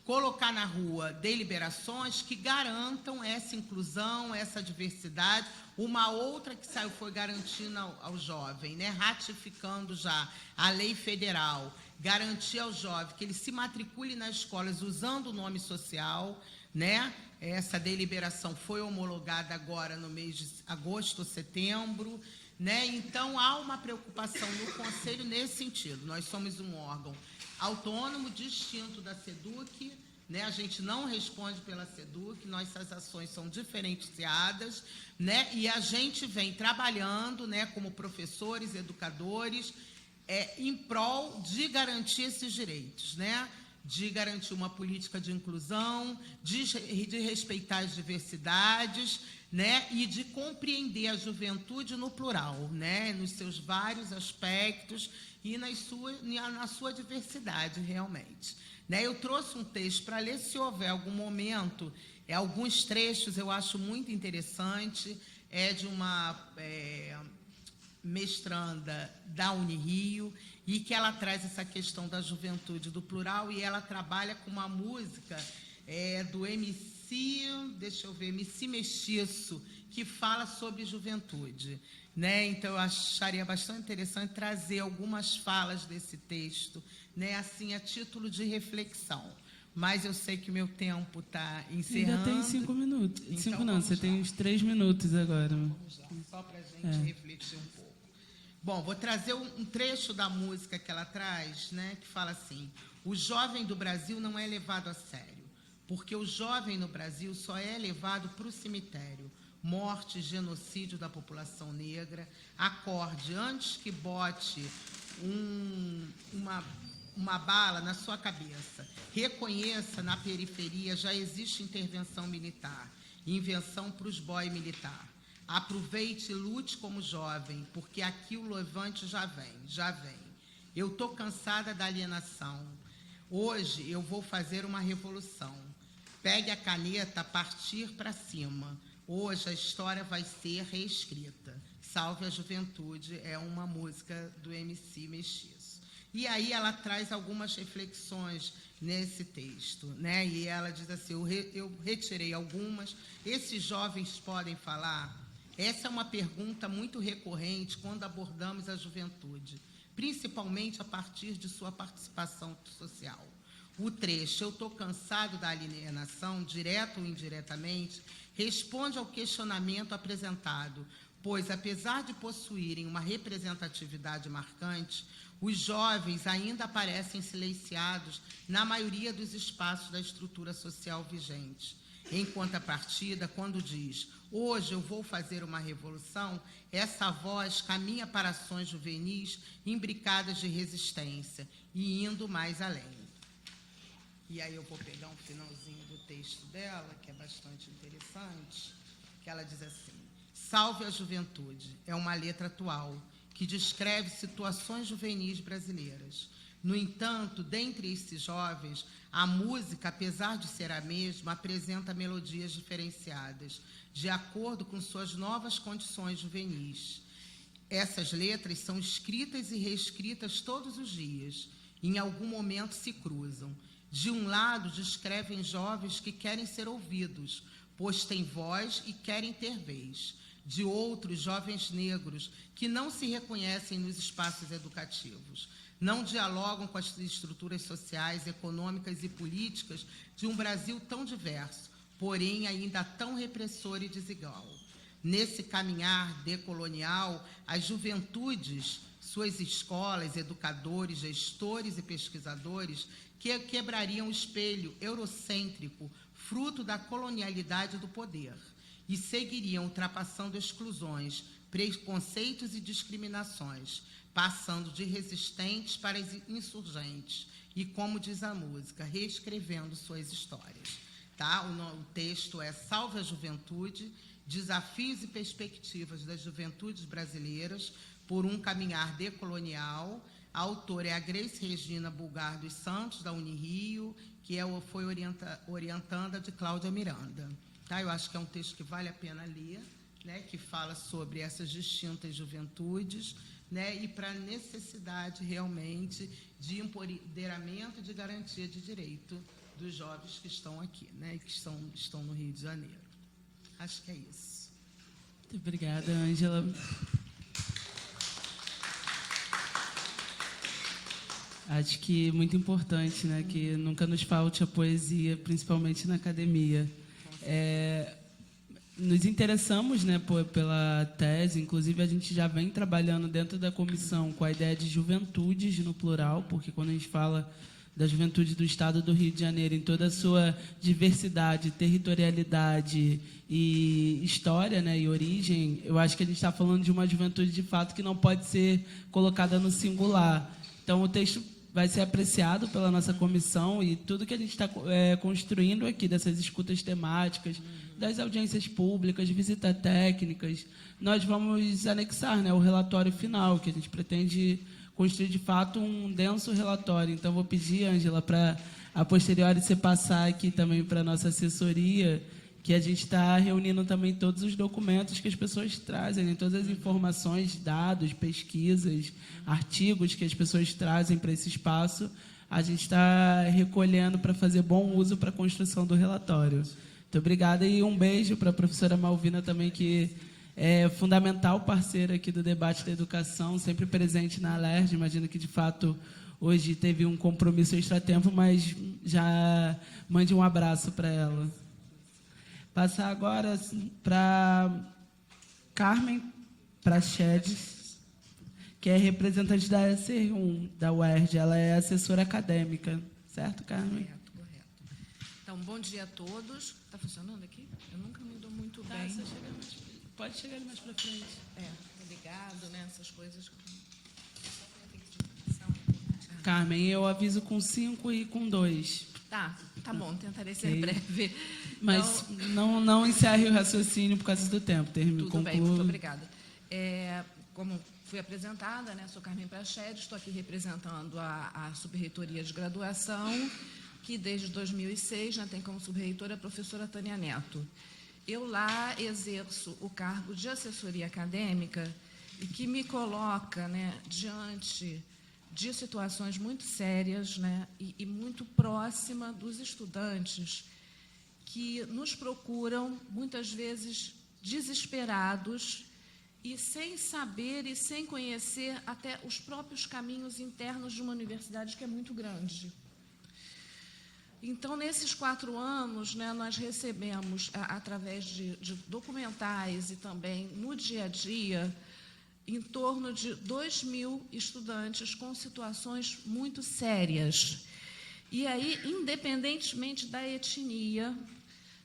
colocar na rua deliberações que garantam essa inclusão, essa diversidade. Uma outra que saiu foi garantindo ao jovem, né, ratificando já a lei federal, garantir ao jovem que ele se matricule nas escolas usando o nome social, né? Essa deliberação foi homologada agora no mês de agosto ou setembro, né? Então, há uma preocupação no Conselho nesse sentido. Nós somos um órgão autônomo, distinto da SEDUC, né? A gente não responde pela SEDUC, nossas ações são diferenciadas, né? E a gente vem trabalhando, né, como professores, educadores, em prol de garantir esses direitos, né? De garantir uma política de inclusão, de respeitar as diversidades, né? E de compreender a juventude no plural, né? Nos seus vários aspectos e na sua diversidade, realmente. Né? Eu trouxe um texto para ler, se houver algum momento, alguns trechos eu acho muito interessante, de uma mestranda da Unirio, e que ela traz essa questão da juventude do plural, e ela trabalha com uma música do MC, MC Mestiço, que fala sobre juventude, né? Então, eu acharia bastante interessante trazer algumas falas desse texto, né? Assim, a título de reflexão. Mas eu sei que o meu tempo está encerrando. Ainda tem 5 minutos. Então, 5 não, você tem uns 3 minutos agora. Vamos lá, só para a gente refletir um pouco. Bom, vou trazer um trecho da música que ela traz, né? Que fala assim: o jovem do Brasil não é levado a sério, porque o jovem no Brasil só é levado para o cemitério. Morte, genocídio da população negra. Acorde, antes que bote uma bala na sua cabeça. Reconheça, na periferia já existe intervenção militar, invenção para os boy militar. Aproveite e lute como jovem, porque aqui o levante já vem. Eu estou cansada da alienação. Hoje eu vou fazer uma revolução. Pegue a caneta, partir para cima. Hoje a história vai ser reescrita. Salve a Juventude é uma música do MC Mestiço. E aí ela traz algumas reflexões nesse texto, né? E ela diz assim: eu retirei algumas. Esses jovens podem falar? Essa é uma pergunta muito recorrente quando abordamos a juventude, principalmente a partir de sua participação social. O trecho, eu estou cansado da alienação, direto ou indiretamente, responde ao questionamento apresentado, pois, apesar de possuírem uma representatividade marcante, os jovens ainda aparecem silenciados na maioria dos espaços da estrutura social vigente. Em contrapartida, quando diz, hoje eu vou fazer uma revolução, essa voz caminha para ações juvenis imbricadas de resistência e indo mais além. E aí eu vou pegar um finalzinho do texto dela, que é bastante interessante, que ela diz assim: Salve a Juventude é uma letra atual que descreve situações juvenis brasileiras. No entanto, dentre esses jovens, a música, apesar de ser a mesma, apresenta melodias diferenciadas, de acordo com suas novas condições juvenis. Essas letras são escritas e reescritas todos os dias. Em algum momento se cruzam. De um lado, descrevem jovens que querem ser ouvidos, pois têm voz e querem ter vez. De outro, jovens negros que não se reconhecem nos espaços educativos, não dialogam com as estruturas sociais, econômicas e políticas de um Brasil tão diverso, porém ainda tão repressor e desigual. Nesse caminhar decolonial, as juventudes, suas escolas, educadores, gestores e pesquisadores, que quebrariam o espelho eurocêntrico, fruto da colonialidade do poder, e seguiriam ultrapassando exclusões, preconceitos e discriminações, passando de resistentes para insurgentes, e, como diz a música, reescrevendo suas histórias. Tá? O texto é Salve a Juventude, Desafios e Perspectivas das Juventudes Brasileiras por um Caminhar Decolonial. A autora é a Grace Regina Bulgar dos Santos, da Unirio, que foi orientanda de Cláudia Miranda. Tá? Eu acho que é um texto que vale a pena ler, né, que fala sobre essas distintas juventudes, né, e para a necessidade realmente de empoderamento e de garantia de direito dos jovens que estão aqui, né, e que estão no Rio de Janeiro. Acho que é isso. Muito obrigada, Ângela. Acho que é muito importante, né, que nunca nos falte a poesia, principalmente na academia. Nos interessamos, né, pela tese, inclusive a gente já vem trabalhando dentro da comissão com a ideia de juventudes no plural, porque quando a gente fala da juventude do Estado do Rio de Janeiro, em toda a sua diversidade, territorialidade e história, né, e origem, eu acho que a gente está falando de uma juventude, de fato, que não pode ser colocada no singular. Então, o texto vai ser apreciado pela nossa comissão e tudo que a gente está construindo aqui, dessas escutas temáticas, das audiências públicas, visitas técnicas, nós vamos anexar, né, o relatório final, que a gente pretende construir, de fato, um denso relatório. Então, vou pedir, Ângela, para, a posteriori, você passar aqui também para a nossa assessoria, que a gente está reunindo também todos os documentos que as pessoas trazem, né, todas as informações, dados, pesquisas, artigos que as pessoas trazem para esse espaço, a gente está recolhendo para fazer bom uso para a construção do relatório. Muito obrigada e um beijo para a professora Malvina também, que é fundamental parceira aqui do debate da educação, sempre presente na Alerj. Imagino que, de fato, hoje teve um compromisso extratempo, mas já mande um abraço para ela. Passar agora para Carmen Prachedes, que é representante da SR1, da UERJ. Ela é assessora acadêmica. Certo, Carmen? Correto. Então, bom dia a todos. Está funcionando aqui? Eu nunca me dou muito bem. Pode chegar mais para frente. Tô ligado, né? Essas coisas. Carmen, eu aviso com 5 e com 2. Tá bom, tentarei ser breve. Mas então, não encerre o raciocínio por causa do tempo. Tudo bem, muito obrigada. Como fui apresentada, né, sou Carmen Prachedes, estou aqui representando a Subreitoria de Graduação, que desde 2006 tem como subreitora a professora Tânia Neto. Eu lá exerço o cargo de assessoria acadêmica e que me coloca, né, diante de situações muito sérias, né, e muito próxima dos estudantes que nos procuram, muitas vezes desesperados e sem saber e sem conhecer até os próprios caminhos internos de uma universidade que é muito grande. Então, nesses 4 anos, né, nós recebemos, através de documentais e também no dia a dia, em torno de 2.000 estudantes com situações muito sérias. E aí, independentemente da etnia,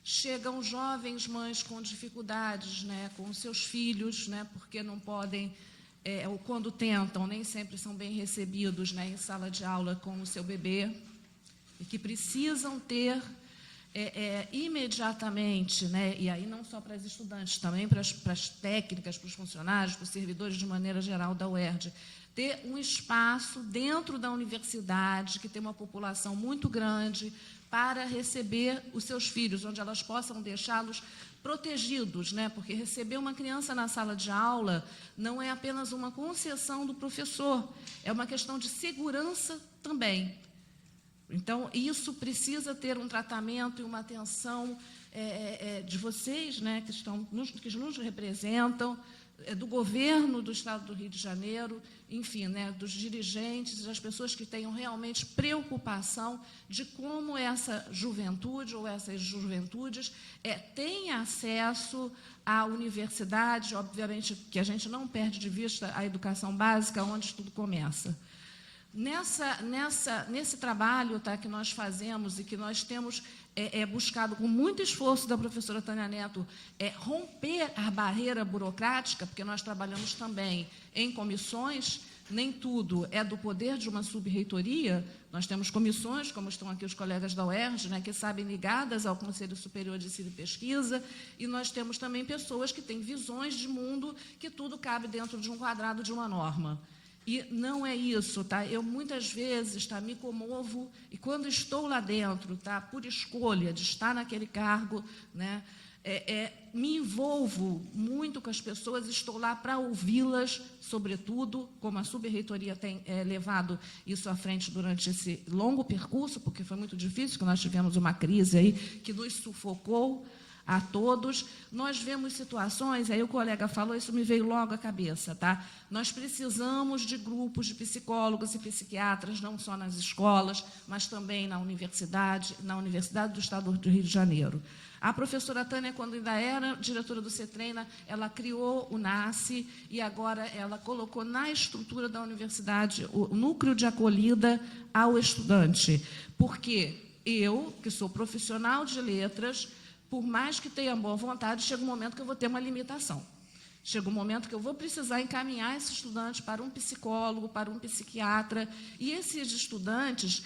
chegam jovens mães com dificuldades, né, com seus filhos, né, porque não podem, ou quando tentam, nem sempre são bem recebidos, né, em sala de aula com o seu bebê, e que precisam ter imediatamente, né, e aí não só para as estudantes, também para as técnicas, para os funcionários, para os servidores de maneira geral da UERJ, ter um espaço dentro da universidade, que tem uma população muito grande, para receber os seus filhos, onde elas possam deixá-los protegidos, né? Porque receber uma criança na sala de aula não é apenas uma concessão do professor, é uma questão de segurança também. Então, isso precisa ter um tratamento e uma atenção de vocês, né, que nos representam, do governo do Estado do Rio de Janeiro, enfim, né, dos dirigentes, das pessoas que tenham realmente preocupação de como essa juventude ou essas juventudes têm acesso à universidade, obviamente que a gente não perde de vista a educação básica, onde tudo começa. Nesse trabalho, tá, que nós fazemos e que nós temos buscado com muito esforço da professora Tânia Neto romper a barreira burocrática, porque nós trabalhamos também em comissões, nem tudo é do poder de uma sub-reitoria, nós temos comissões, como estão aqui os colegas da UERJ, né, que sabem, ligadas ao Conselho Superior de Ensino e Pesquisa, e nós temos também pessoas que têm visões de mundo que tudo cabe dentro de um quadrado de uma norma. E não é isso, tá? Eu, muitas vezes, me comovo, e quando estou lá dentro, tá, por escolha de estar naquele cargo, né, me envolvo muito com as pessoas, estou lá para ouvi-las, sobretudo, como a sub-reitoria tem levado isso à frente durante esse longo percurso, porque foi muito difícil, que nós tivemos uma crise aí que nos sufocou a todos. Nós vemos situações, aí o colega falou, isso me veio logo à cabeça, tá? Nós precisamos de grupos de psicólogos e psiquiatras, não só nas escolas, mas também na Universidade do Estado do Rio de Janeiro. A professora Tânia, quando ainda era diretora do CETREINA, ela criou o NASCE e agora ela colocou na estrutura da universidade o núcleo de acolhida ao estudante. Porque eu, que sou profissional de letras, por mais que tenha boa vontade, chega um momento que eu vou ter uma limitação. Chega um momento que eu vou precisar encaminhar esse estudante para um psicólogo, para um psiquiatra. E esses estudantes,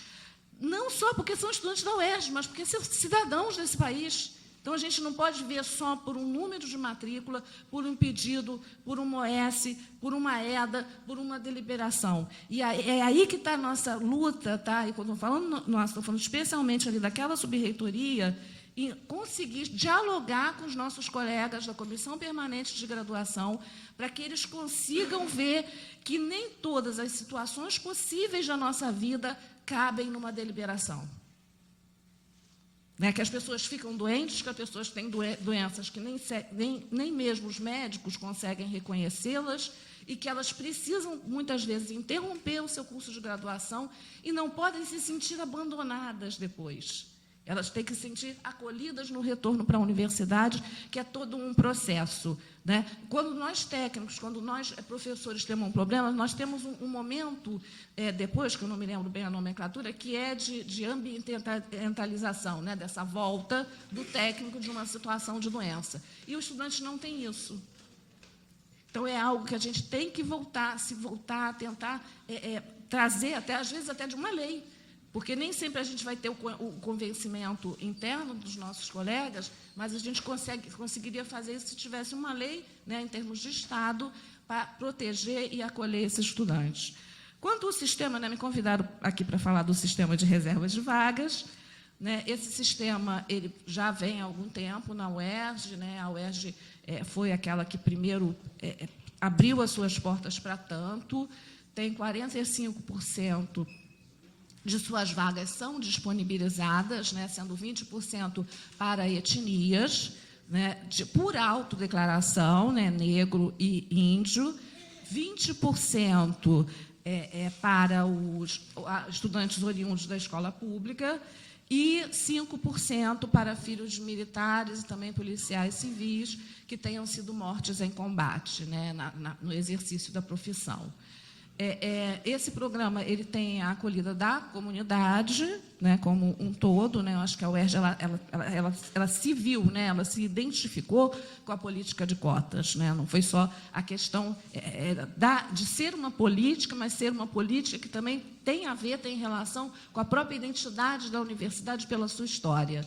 não só porque são estudantes da UERJ, mas porque são cidadãos desse país. Então, a gente não pode ver só por um número de matrícula, por um pedido, por uma OS, por uma EDA, por uma deliberação. E é aí que está a nossa luta, tá? E quando estou falando especialmente ali daquela sub-reitoria, e conseguir dialogar com os nossos colegas da Comissão Permanente de Graduação, para que eles consigam ver que nem todas as situações possíveis da nossa vida cabem numa deliberação. Né? Que as pessoas ficam doentes, que as pessoas têm doenças que nem mesmo os médicos conseguem reconhecê-las, e que elas precisam, muitas vezes, interromper o seu curso de graduação e não podem se sentir abandonadas depois. Elas têm que se sentir acolhidas no retorno para a universidade, que é todo um processo, né? Quando nós técnicos, quando nós professores temos um problema, nós temos um momento, depois, que eu não me lembro bem a nomenclatura, que é de ambientalização, né? Dessa volta do técnico de uma situação de doença. E os estudantes não têm isso. Então, é algo que a gente tem que tentar trazer, até, às vezes, até de uma lei. Porque nem sempre a gente vai ter o convencimento interno dos nossos colegas, mas a gente conseguiria fazer isso se tivesse uma lei, né, em termos de Estado, para proteger e acolher esses estudantes. Quanto ao sistema, né, me convidaram aqui para falar do sistema de reservas de vagas, né, esse sistema ele já vem há algum tempo na UERJ, né, a UERJ foi aquela que primeiro abriu as suas portas para tanto, tem 45% de suas vagas são disponibilizadas, né, sendo 20% para etnias, né, por autodeclaração, né, negro e índio, 20% para os estudantes oriundos da escola pública e 5% para filhos de militares e também policiais civis que tenham sido mortos em combate, né, no exercício da profissão. Esse programa ele tem a acolhida da comunidade, né, como um todo, né, eu acho que a UERJ ela se viu, né, ela se identificou com a política de cotas, né, não foi só a questão de ser uma política, mas ser uma política que também tem relação com a própria identidade da universidade pela sua história.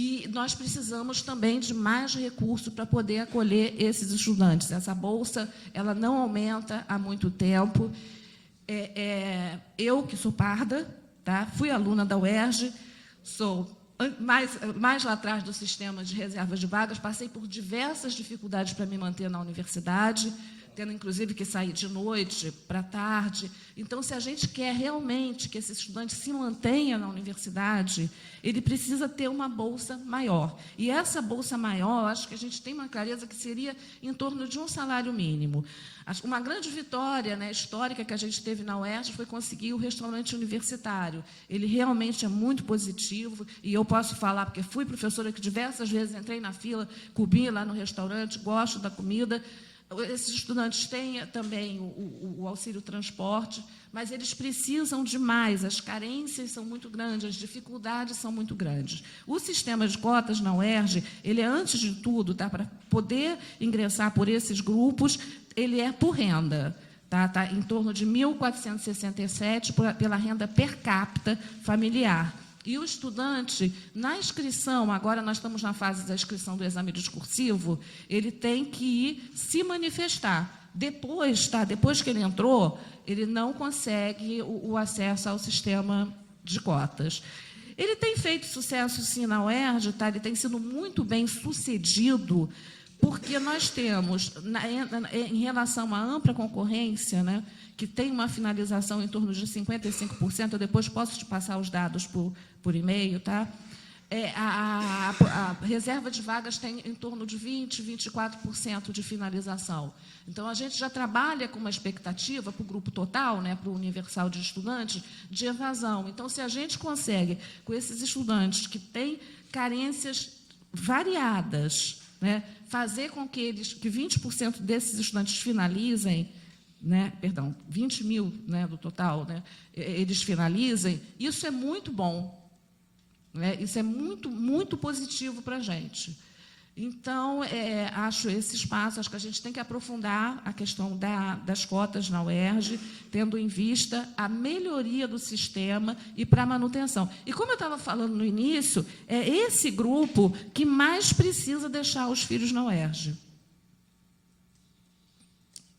E nós precisamos também de mais recursos para poder acolher esses estudantes. Essa bolsa ela não aumenta há muito tempo. Eu, que sou parda, tá? Fui aluna da UERJ, sou mais lá atrás do sistema de reservas de vagas, passei por diversas dificuldades para me manter na universidade, tendo, inclusive, que sair de noite para tarde. Então, se a gente quer realmente que esse estudante se mantenha na universidade, ele precisa ter uma bolsa maior. E essa bolsa maior, acho que a gente tem uma clareza que seria em torno de um salário mínimo. Uma grande vitória, né, histórica que a gente teve na UERJ foi conseguir o restaurante universitário. Ele realmente é muito positivo, e eu posso falar, porque fui professora que diversas vezes entrei na fila, comi lá no restaurante, gosto da comida. Esses estudantes têm também o auxílio transporte, mas eles precisam de mais, as carências são muito grandes, as dificuldades são muito grandes. O sistema de cotas na UERJ, ele é, antes de tudo, tá, para poder ingressar por esses grupos, ele é por renda. Tá em torno de 1.467 pela renda per capita familiar. E o estudante, na inscrição, agora nós estamos na fase da inscrição do exame discursivo, ele tem que ir se manifestar. Depois que ele entrou, ele não consegue o acesso ao sistema de cotas. Ele tem feito sucesso, sim, na UERJ, tá? Ele tem sido muito bem sucedido, porque nós temos, em relação à ampla concorrência, né, que tem uma finalização em torno de 55%, eu depois posso te passar os dados por e-mail, tá? A reserva de vagas tem em torno de 20%, 24% de finalização. Então, a gente já trabalha com uma expectativa para o grupo total, né, para o universal de estudantes, de evasão. Então, se a gente consegue, com esses estudantes que têm carências variadas, né, fazer com que 20% desses estudantes finalizem, né, 20 mil, né, do total, né, eles finalizem, isso é muito bom. Isso é muito, muito positivo para a gente. Então, acho esse espaço, acho que a gente tem que aprofundar a questão das cotas na UERJ, tendo em vista a melhoria do sistema e para a manutenção. E, como eu estava falando no início, é esse grupo que mais precisa deixar os filhos na UERJ.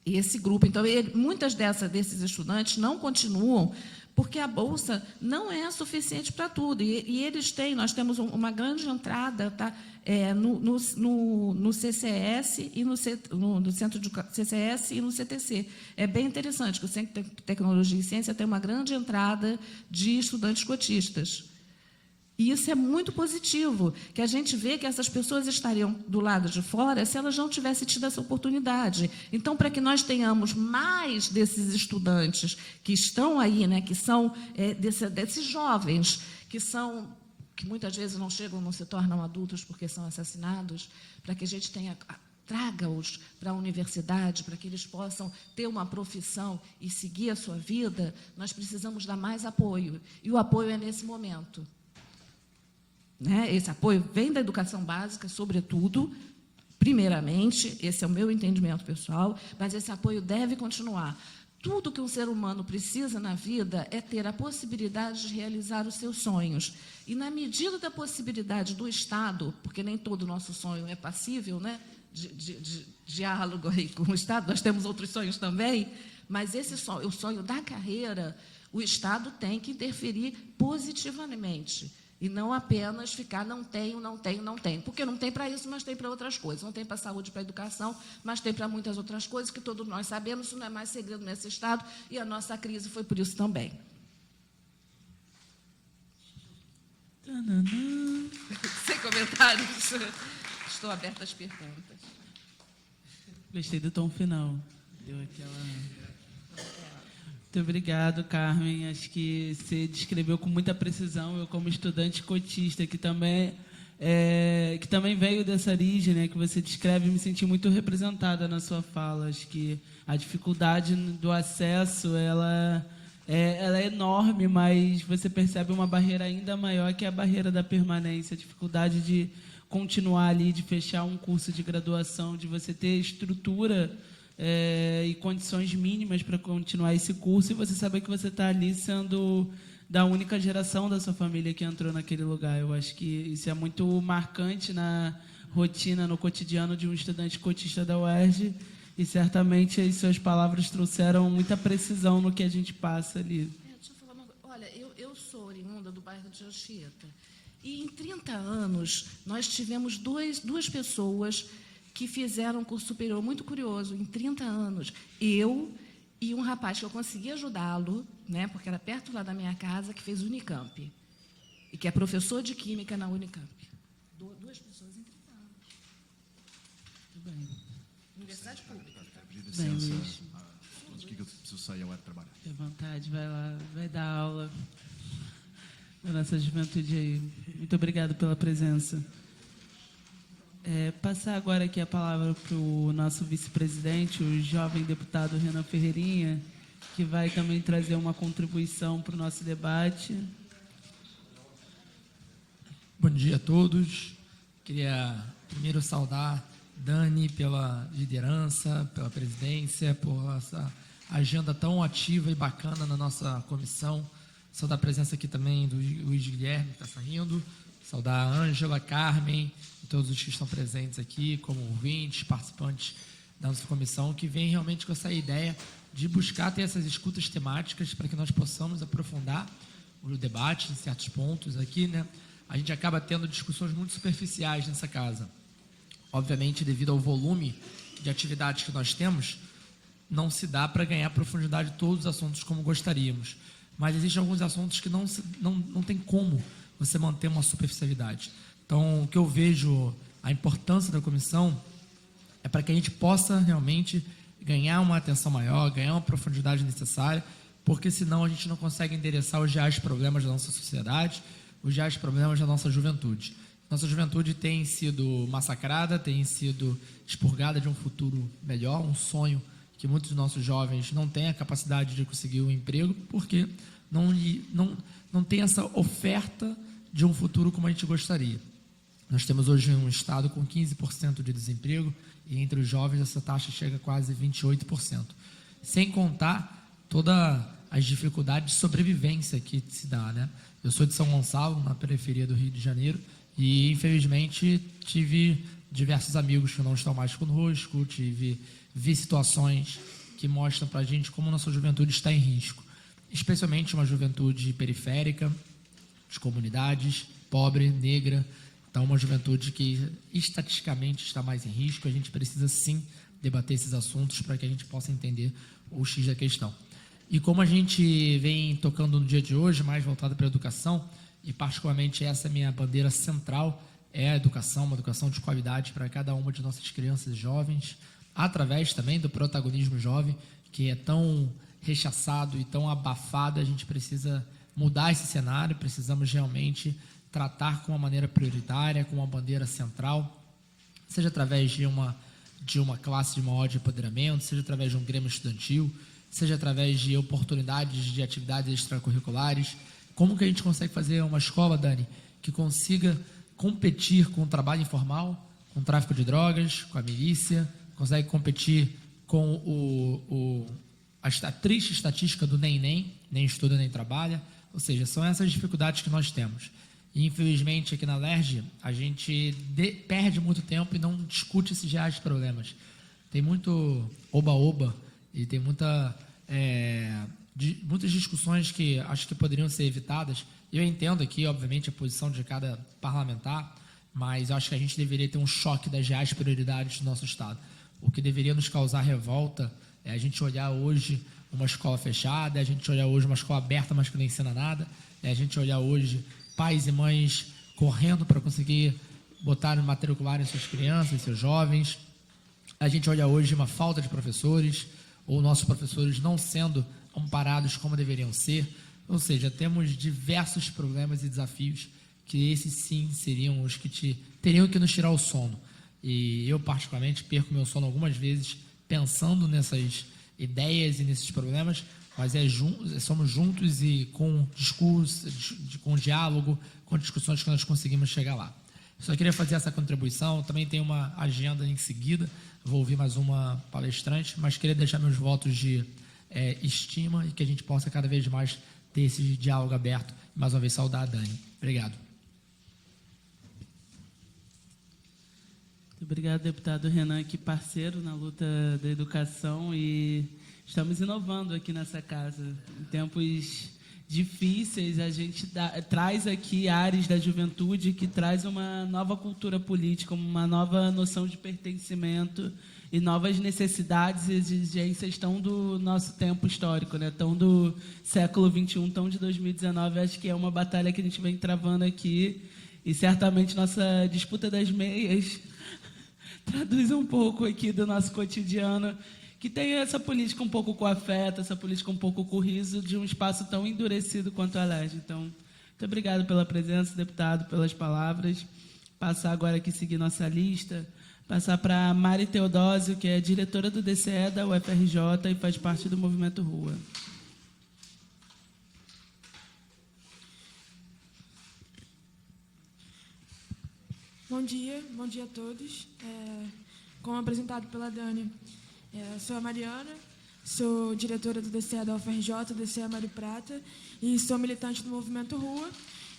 E esse grupo, então, muitas desses estudantes não continuam porque a bolsa não é suficiente para tudo. E eles têm, nós temos uma grande entrada, tá, no CCS e no Centro de CCS e no CTC. É bem interessante que o Centro de Tecnologia e Ciência tem uma grande entrada de estudantes cotistas. E isso é muito positivo, que a gente vê que essas pessoas estariam do lado de fora se elas não tivessem tido essa oportunidade. Então, para que nós tenhamos mais desses estudantes que estão aí, né, que são desses jovens, que muitas vezes não chegam, não se tornam adultos porque são assassinados, para que a gente traga-os para a universidade, para que eles possam ter uma profissão e seguir a sua vida, nós precisamos dar mais apoio. E o apoio é nesse momento. Esse apoio vem da educação básica, sobretudo, primeiramente, esse é o meu entendimento pessoal, mas esse apoio deve continuar. Tudo que um ser humano precisa na vida é ter a possibilidade de realizar os seus sonhos. E, na medida da possibilidade do Estado, porque nem todo o nosso sonho é passível, né, de diálogo aí com o Estado, nós temos outros sonhos também, mas o sonho da carreira, o Estado tem que interferir positivamente. E não apenas ficar não tenho. Porque não tem para isso, mas tem para outras coisas. Não tem para a saúde, para a educação, mas tem para muitas outras coisas que todos nós sabemos, isso não é mais segredo nesse Estado, e a nossa crise foi por isso também. Sem comentários. Estou aberta às perguntas. Gostei do tom final. Deu aquela... Muito obrigado, Carmen. Acho que você descreveu com muita precisão. Eu, como estudante cotista, que também veio dessa origem, né, que você descreve, me senti muito representada na sua fala. Acho que a dificuldade do acesso ela é enorme, mas você percebe uma barreira ainda maior, que é a barreira da permanência, a dificuldade de continuar ali, de fechar um curso de graduação, de você ter estrutura e condições mínimas para continuar esse curso, e você saber que você está ali sendo da única geração da sua família que entrou naquele lugar. Eu acho que isso é muito marcante na rotina, no cotidiano de um estudante cotista da UERJ, e certamente as suas palavras trouxeram muita precisão no que a gente passa ali. Deixa eu falar uma coisa. Olha, eu sou oriunda do bairro de Anchieta, e em 30 anos nós tivemos duas pessoas que fizeram um curso superior, muito curioso, em 30 anos. Eu e um rapaz que eu consegui ajudá-lo, né, porque era perto lá da minha casa, que fez Unicamp, e que é professor de Química na Unicamp. Duas pessoas em 30 anos. Tudo bem. Universidade Pública. Pedir Bem, licença Luiz. a todos que eu preciso sair agora trabalhar. Fique à vontade, vai lá, vai dar aula da nossa juventude aí. Muito obrigado pela presença. Passar agora aqui a palavra para o nosso vice-presidente, o jovem deputado Renan Ferreirinha, que vai também trazer uma contribuição para o nosso debate. Bom dia a todos. Queria primeiro saudar Dani pela liderança, pela presidência, por essa agenda tão ativa e bacana na nossa comissão. Saudar a presença aqui também do Luiz Guilherme, que está saindo. Saudar a Ângela, Carmen e todos os que estão presentes aqui, como ouvintes, participantes da nossa comissão, que vem realmente com essa ideia de buscar ter essas escutas temáticas para que nós possamos aprofundar o debate em certos pontos aqui, né? A gente acaba tendo discussões muito superficiais nessa casa. Obviamente, devido ao volume de atividades que nós temos, não se dá para ganhar profundidade de todos os assuntos como gostaríamos. Mas existem alguns assuntos que não tem como você manter uma superficialidade. Então, o que eu vejo, a importância da comissão é para que a gente possa realmente ganhar uma atenção maior, ganhar uma profundidade necessária, porque senão a gente não consegue endereçar os reais problemas da nossa sociedade, os reais problemas da nossa juventude. Nossa juventude tem sido massacrada, tem sido expurgada de um futuro melhor, um sonho que muitos dos nossos jovens não têm a capacidade de conseguir um emprego, porque não tem essa oferta de um futuro como a gente gostaria. Nós temos hoje um estado com 15% de desemprego e entre os jovens essa taxa chega a quase 28%. Sem contar todas as dificuldades de sobrevivência que se dá, né? Eu sou de São Gonçalo, na periferia do Rio de Janeiro, e infelizmente tive diversos amigos que não estão mais conosco, vi situações que mostram para a gente como nossa juventude está em risco, especialmente uma juventude periférica, de comunidades, pobre, negra. Então, uma juventude que estatisticamente está mais em risco. A gente precisa sim debater esses assuntos para que a gente possa entender o X da questão. E como a gente vem tocando no dia de hoje, mais voltado para a educação, e particularmente essa é a minha bandeira central, é a educação, uma educação de qualidade para cada uma de nossas crianças e jovens, através também do protagonismo jovem, que é tão rechaçado e tão abafado. A gente precisa mudar esse cenário, precisamos realmente tratar com uma maneira prioritária, com uma bandeira central, seja através de uma classe de maior de empoderamento, seja através de um grêmio estudantil, seja através de oportunidades de atividades extracurriculares. Como que a gente consegue fazer uma escola, Dani, que consiga competir com o trabalho informal, com o tráfico de drogas, com a milícia, consegue competir com a triste estatística do nem estuda nem trabalha? Ou seja, são essas dificuldades que nós temos. E, infelizmente, aqui na LERJ, a gente perde muito tempo e não discute esses reais problemas. Tem muito oba-oba e tem muitas discussões que acho que poderiam ser evitadas. Eu entendo aqui, obviamente, a posição de cada parlamentar, mas eu acho que a gente deveria ter um choque das reais prioridades do nosso Estado. O que deveria nos causar revolta é a gente olhar hoje uma escola fechada, é a gente olhar hoje uma escola aberta, mas que não ensina nada, é a gente olhar hoje pais e mães correndo para conseguir matricularem suas crianças, seus jovens. A gente olha hoje uma falta de professores, ou nossos professores não sendo amparados como deveriam ser. Ou seja, temos diversos problemas e desafios que esses sim seriam os que teriam que nos tirar o sono. E eu, particularmente, perco meu sono algumas vezes pensando nessas ideias e nesses problemas, mas somos juntos e com discurso, com diálogo, com discussões que nós conseguimos chegar lá. Só queria fazer essa contribuição. Também tem uma agenda em seguida, vou ouvir mais uma palestrante, mas queria deixar meus votos de estima e que a gente possa cada vez mais ter esse diálogo aberto. Mais uma vez, saudar a Dani. Obrigado. Muito obrigado, deputado Renan, que parceiro na luta da educação, e estamos inovando aqui nessa casa. Em tempos difíceis, a gente traz aqui áreas da juventude que traz uma nova cultura política, uma nova noção de pertencimento e novas necessidades e exigências tão do nosso tempo histórico, né? Tão do século XXI, tão de 2019. Acho que é uma batalha que a gente vem travando aqui, e certamente nossa disputa das meias traduz um pouco aqui do nosso cotidiano, que tem essa política um pouco com afeto, essa política um pouco com riso, de um espaço tão endurecido quanto a LERJ. Então, muito obrigado pela presença, deputado, pelas palavras. Passar agora aqui, seguir nossa lista, passar para a Mari Teodósio, que é diretora do DCE da UFRJ e faz parte do Movimento Rua. Bom dia a todos. Como apresentado pela Dani, sou a Mariana, sou diretora do DCE da UFRJ, DCE Mário Prata, e sou militante do Movimento Rua,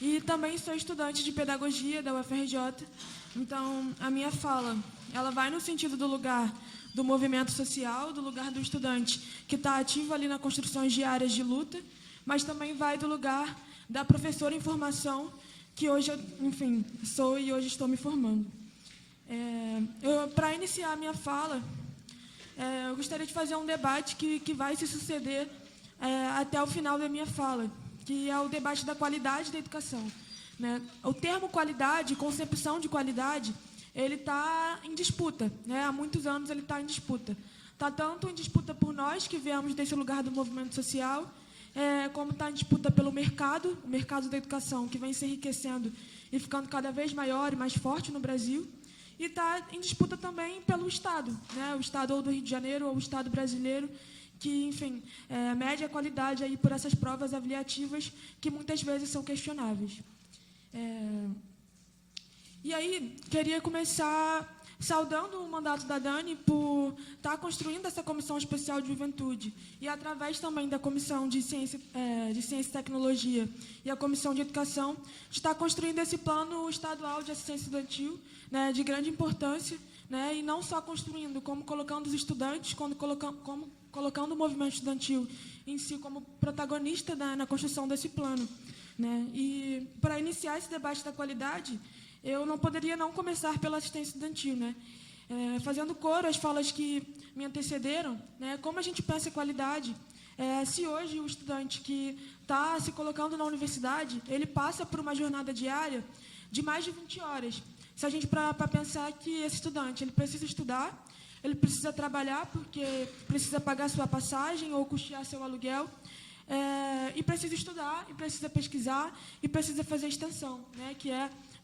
e também sou estudante de pedagogia da UFRJ. Então, a minha fala, ela vai no sentido do lugar do movimento social, do lugar do estudante que está ativo ali na construção de áreas de luta, mas também vai do lugar da professora em formação, que hoje, enfim, sou e hoje estou me formando. Para iniciar a minha fala, eu gostaria de fazer um debate que vai se suceder até o final da minha fala, que é o debate da qualidade da educação, né? O termo qualidade, concepção de qualidade, ele está em disputa, né? Há muitos anos ele está em disputa. Está tanto em disputa por nós, que viemos desse lugar do movimento social, como está em disputa pelo mercado, o mercado da educação, que vem se enriquecendo e ficando cada vez maior e mais forte no Brasil, e está em disputa também pelo Estado, né? O Estado ou do Rio de Janeiro ou o Estado brasileiro, que, enfim, mede a qualidade aí por essas provas avaliativas que muitas vezes são questionáveis. E aí, queria começar saudando o mandato da Dani por estar construindo essa Comissão Especial de Juventude, e através também da Comissão de Ciência e Tecnologia e a Comissão de Educação, de estar construindo esse plano estadual de assistência estudantil, né, de grande importância, né, e não só construindo, como colocando os estudantes, como colocando o movimento estudantil em si como protagonista na construção desse plano, né. E, para iniciar esse debate da qualidade, eu não poderia não começar pela assistência estudantil, né? Fazendo coro às falas que me antecederam, né? Como a gente pensa em qualidade, se hoje o estudante que está se colocando na universidade, ele passa por uma jornada diária de mais de 20 horas. Se a gente para pensar que esse estudante ele precisa estudar, ele precisa trabalhar porque precisa pagar sua passagem ou custear seu aluguel, e precisa estudar, e precisa pesquisar, e precisa fazer extensão, né? Que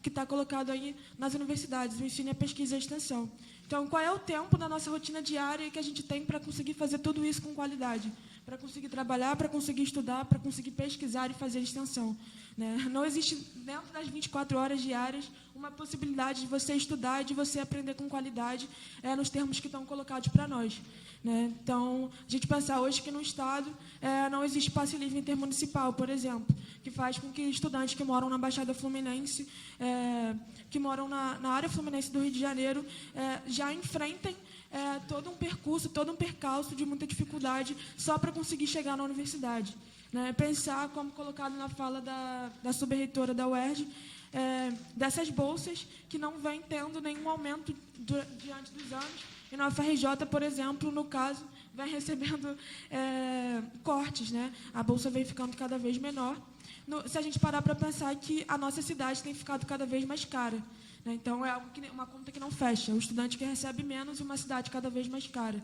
está colocado aí nas universidades, o ensino, a pesquisa e a extensão. Então, qual é o tempo da nossa rotina diária que a gente tem para conseguir fazer tudo isso com qualidade? Para conseguir trabalhar, para conseguir estudar, para conseguir pesquisar e fazer extensão, né? Não existe, dentro das 24 horas diárias, uma possibilidade de você estudar e de você aprender com qualidade, nos termos que estão colocados para nós, né? Então, a gente pensar hoje que no Estado não existe passe livre intermunicipal, por exemplo, que faz com que estudantes que moram na Baixada Fluminense, que moram na área fluminense do Rio de Janeiro, já enfrentem todo um percurso, todo um percalço de muita dificuldade só para conseguir chegar na universidade, né? Pensar, como colocado na fala da subreitora da UERJ, dessas bolsas que não vem tendo nenhum aumento diante dos anos, e na UFRJ, por exemplo, no caso, vem recebendo cortes, né? A bolsa vem ficando cada vez menor. Se a gente parar para pensar que a nossa cidade tem ficado cada vez mais cara, né? Então, é uma conta que não fecha. O estudante que recebe menos e uma cidade cada vez mais cara,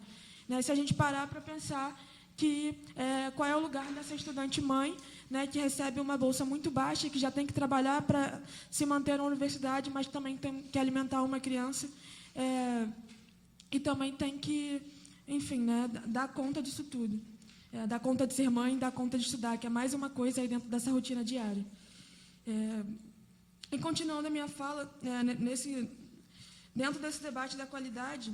né? Se a gente parar para pensar que qual é o lugar dessa estudante mãe, né, que recebe uma bolsa muito baixa, que já tem que trabalhar para se manter na universidade, mas também tem que alimentar uma criança, e também tem que, enfim, né, dar conta disso tudo. Dar conta de ser mãe, dar conta de estudar, que é mais uma coisa aí dentro dessa rotina diária. E continuando a minha fala, dentro desse debate da qualidade,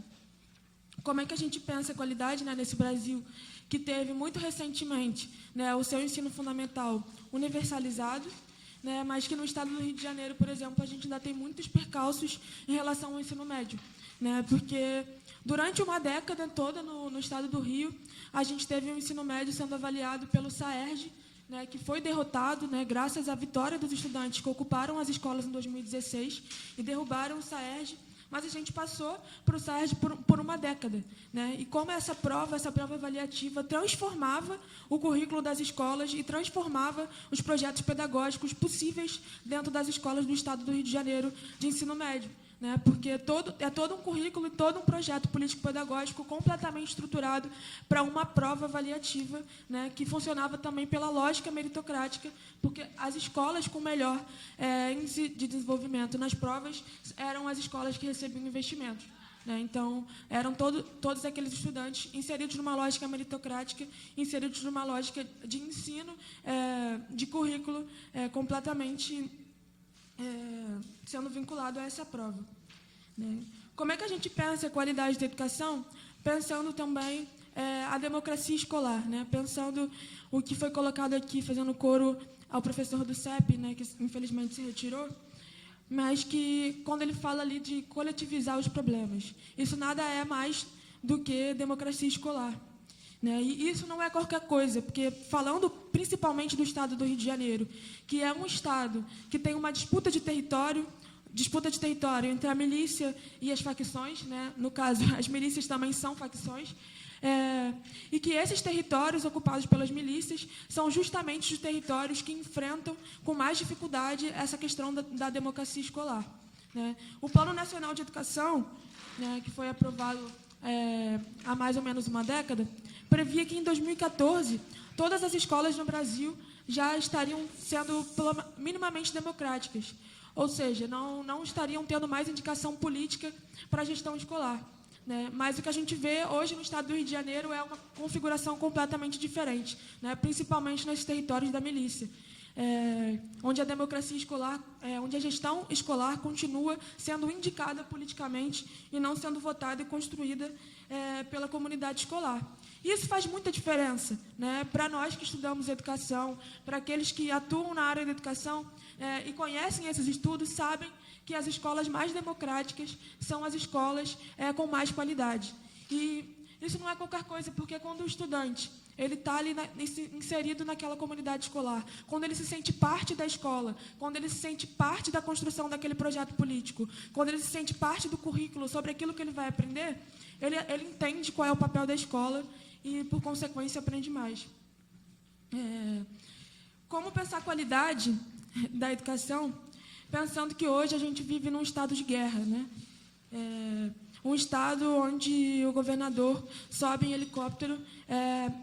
como é que a gente pensa a qualidade, né, nesse Brasil que teve muito recentemente, né, o seu ensino fundamental universalizado, né, mas que no estado do Rio de Janeiro, por exemplo, a gente ainda tem muitos percalços em relação ao ensino médio, né, porque durante uma década toda no estado do Rio, a gente teve o ensino médio sendo avaliado pelo SAERJ, né, que foi derrotado, né, graças à vitória dos estudantes que ocuparam as escolas em 2016 e derrubaram o SAERJ, mas a gente passou para o SAERJ por uma década, né? E como essa prova avaliativa transformava o currículo das escolas e transformava os projetos pedagógicos possíveis dentro das escolas do estado do Rio de Janeiro de ensino médio, né? Porque é todo um currículo e todo um projeto político-pedagógico completamente estruturado para uma prova avaliativa, né, que funcionava também pela lógica meritocrática, porque as escolas com melhor índice de desenvolvimento nas provas eram as escolas que recebiam investimentos, né? Então, eram todos aqueles estudantes inseridos numa lógica meritocrática, inseridos numa lógica de ensino, de currículo completamente sendo vinculado a essa prova, né? Como é que a gente pensa a qualidade da educação? Pensando também a democracia escolar, né? Pensando o que foi colocado aqui, fazendo coro ao professor do CEP, né, que infelizmente se retirou, mas que quando ele fala ali de coletivizar os problemas, isso nada é mais do que democracia escolar, né? E isso não é qualquer coisa, porque falando principalmente do estado do Rio de Janeiro, que é um estado que tem uma disputa de território entre a milícia e as facções, né? No caso, as milícias também são facções, e que esses territórios ocupados pelas milícias são justamente os territórios que enfrentam com mais dificuldade essa questão da democracia escolar, né? O Plano Nacional de Educação, né, que foi aprovado há mais ou menos uma década, previa que em 2014 todas as escolas no Brasil já estariam sendo minimamente democráticas, ou seja, não estariam tendo mais indicação política para a gestão escolar, né? Mas o que a gente vê hoje no estado do Rio de Janeiro é uma configuração completamente diferente, né? Principalmente nesses territórios da milícia, onde a democracia escolar, onde a gestão escolar continua sendo indicada politicamente e não sendo votada e construída pela comunidade escolar. Isso faz muita diferença, né? Para nós que estudamos educação, para aqueles que atuam na área da educação e conhecem esses estudos, sabem que as escolas mais democráticas são as escolas com mais qualidade. E isso não é qualquer coisa, porque quando o estudante ele está ali inserido naquela comunidade escolar, quando ele se sente parte da escola, quando ele se sente parte da construção daquele projeto político, quando ele se sente parte do currículo sobre aquilo que ele vai aprender, ele entende qual é o papel da escola e, por consequência, aprende mais. Como pensar a qualidade da educação, pensando que hoje a gente vive num estado de guerra, né? Um estado onde o governador sobe em helicóptero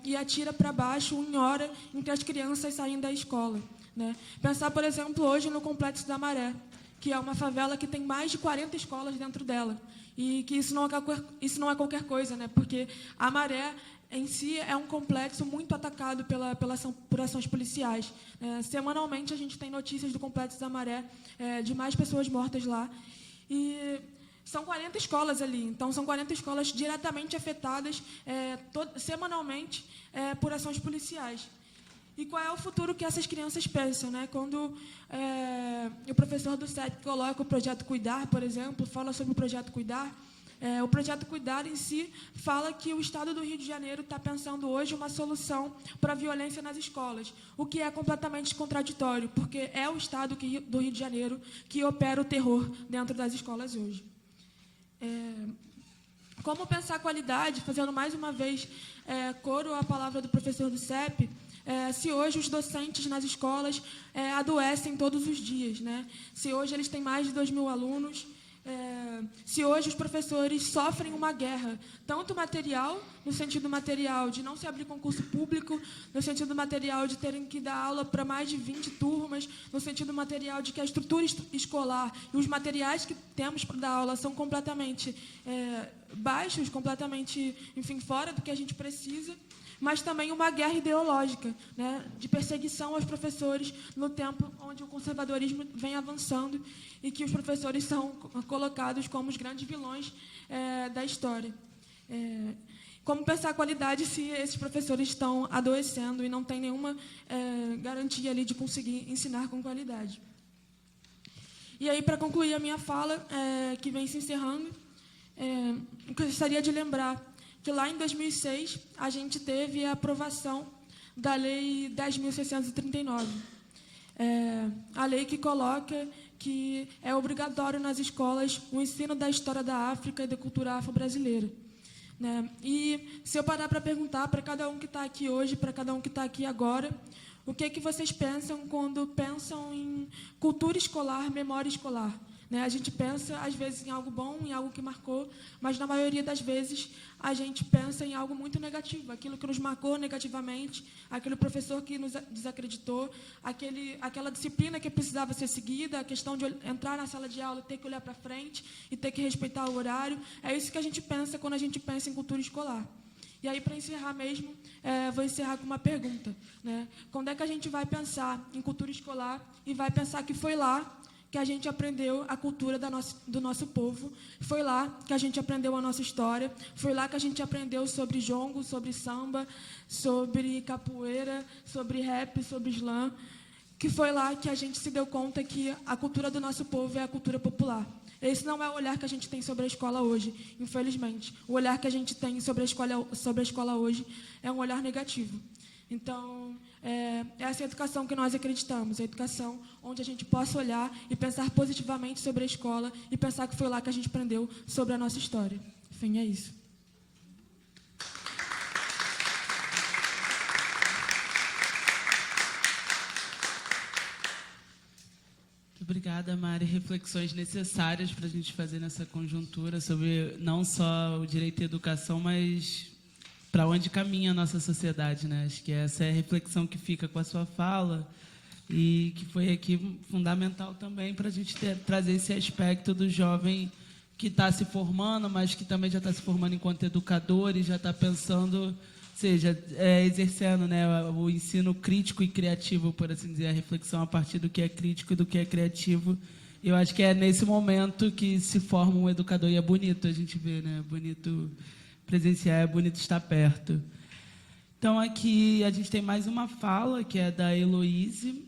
e atira para baixo em hora em que as crianças saem da escola, né? Pensar, por exemplo, hoje no Complexo da Maré, que é uma favela que tem mais de 40 escolas dentro dela, e que isso não é qualquer coisa, né? Porque a Maré em si é um complexo muito atacado por ações policiais. Semanalmente a gente tem notícias do Complexo da Maré, de mais pessoas mortas lá, e são 40 escolas ali, então são 40 escolas diretamente afetadas semanalmente por ações policiais. E qual é o futuro que essas crianças pensam, né? Quando o professor do CEP coloca o projeto Cuidar, por exemplo, fala sobre o projeto Cuidar, o projeto Cuidar em si fala que o estado do Rio de Janeiro está pensando hoje uma solução para a violência nas escolas, o que é completamente contraditório, porque é o estado do Rio de Janeiro que opera o terror dentro das escolas hoje. Como pensar a qualidade, fazendo mais uma vez coro à palavra do professor do CEP, se hoje os docentes nas escolas adoecem todos os dias, né? Se hoje eles têm mais de 2.000 alunos, se hoje os professores sofrem uma guerra, tanto material, no sentido material de não se abrir concurso público, no sentido material de terem que dar aula para mais de 20 turmas, no sentido material de que a estrutura escolar e os materiais que temos para dar aula são completamente baixos, completamente, enfim, fora do que a gente precisa, mas também uma guerra ideológica, né, de perseguição aos professores no tempo onde o conservadorismo vem avançando e que os professores são colocados como os grandes vilões da história. como pensar a qualidade se esses professores estão adoecendo e não tem nenhuma garantia ali de conseguir ensinar com qualidade. E aí, para concluir a minha fala, que vem se encerrando, eu gostaria de lembrar que lá em 2006 a gente teve a aprovação da Lei 10.639, a lei que coloca que é obrigatório nas escolas o ensino da história da África e da cultura afro-brasileira. Né? E se eu parar para perguntar para cada um que está aqui hoje, para cada um que está aqui agora, o que é que vocês pensam quando pensam em cultura escolar, memória escolar? Né? A gente pensa, às vezes, em algo bom, em algo que marcou, mas, na maioria das vezes, a gente pensa em algo muito negativo, aquilo que nos marcou negativamente, aquele professor que nos desacreditou, aquela disciplina que precisava ser seguida, a questão de entrar na sala de aula, ter que olhar para frente e ter que respeitar o horário. É isso que a gente pensa quando a gente pensa em cultura escolar. E aí, para encerrar mesmo, vou encerrar com uma pergunta. Né? Quando é que a gente vai pensar em cultura escolar e vai pensar que foi lá que a gente aprendeu a cultura do nosso povo, foi lá que a gente aprendeu a nossa história, foi lá que a gente aprendeu sobre jongo, sobre samba, sobre capoeira, sobre rap, sobre slam, que foi lá que a gente se deu conta que a cultura do nosso povo é a cultura popular. Esse não é o olhar que a gente tem sobre a escola hoje, infelizmente. O olhar que a gente tem sobre a escola hoje é um olhar negativo. Então, essa é a educação que nós acreditamos, a educação onde a gente possa olhar e pensar positivamente sobre a escola e pensar que foi lá que a gente aprendeu sobre a nossa história. Enfim, é isso. Obrigada, Mari. Reflexões necessárias para a gente fazer nessa conjuntura sobre não só o direito à educação, mas para onde caminha a nossa sociedade, né? Acho que essa é a reflexão que fica com a sua fala e que foi aqui fundamental também para a gente trazer esse aspecto do jovem que está se formando, mas que também já está se formando enquanto educador e já está pensando, seja, exercendo, né, o ensino crítico e criativo, por assim dizer, a reflexão a partir do que é crítico e do que é criativo. Eu acho que é nesse momento que se forma um educador, e é bonito a gente ver, né? Bonito presenciar, é bonito estar perto. Então, aqui a gente tem mais uma fala, que é da Heloíse.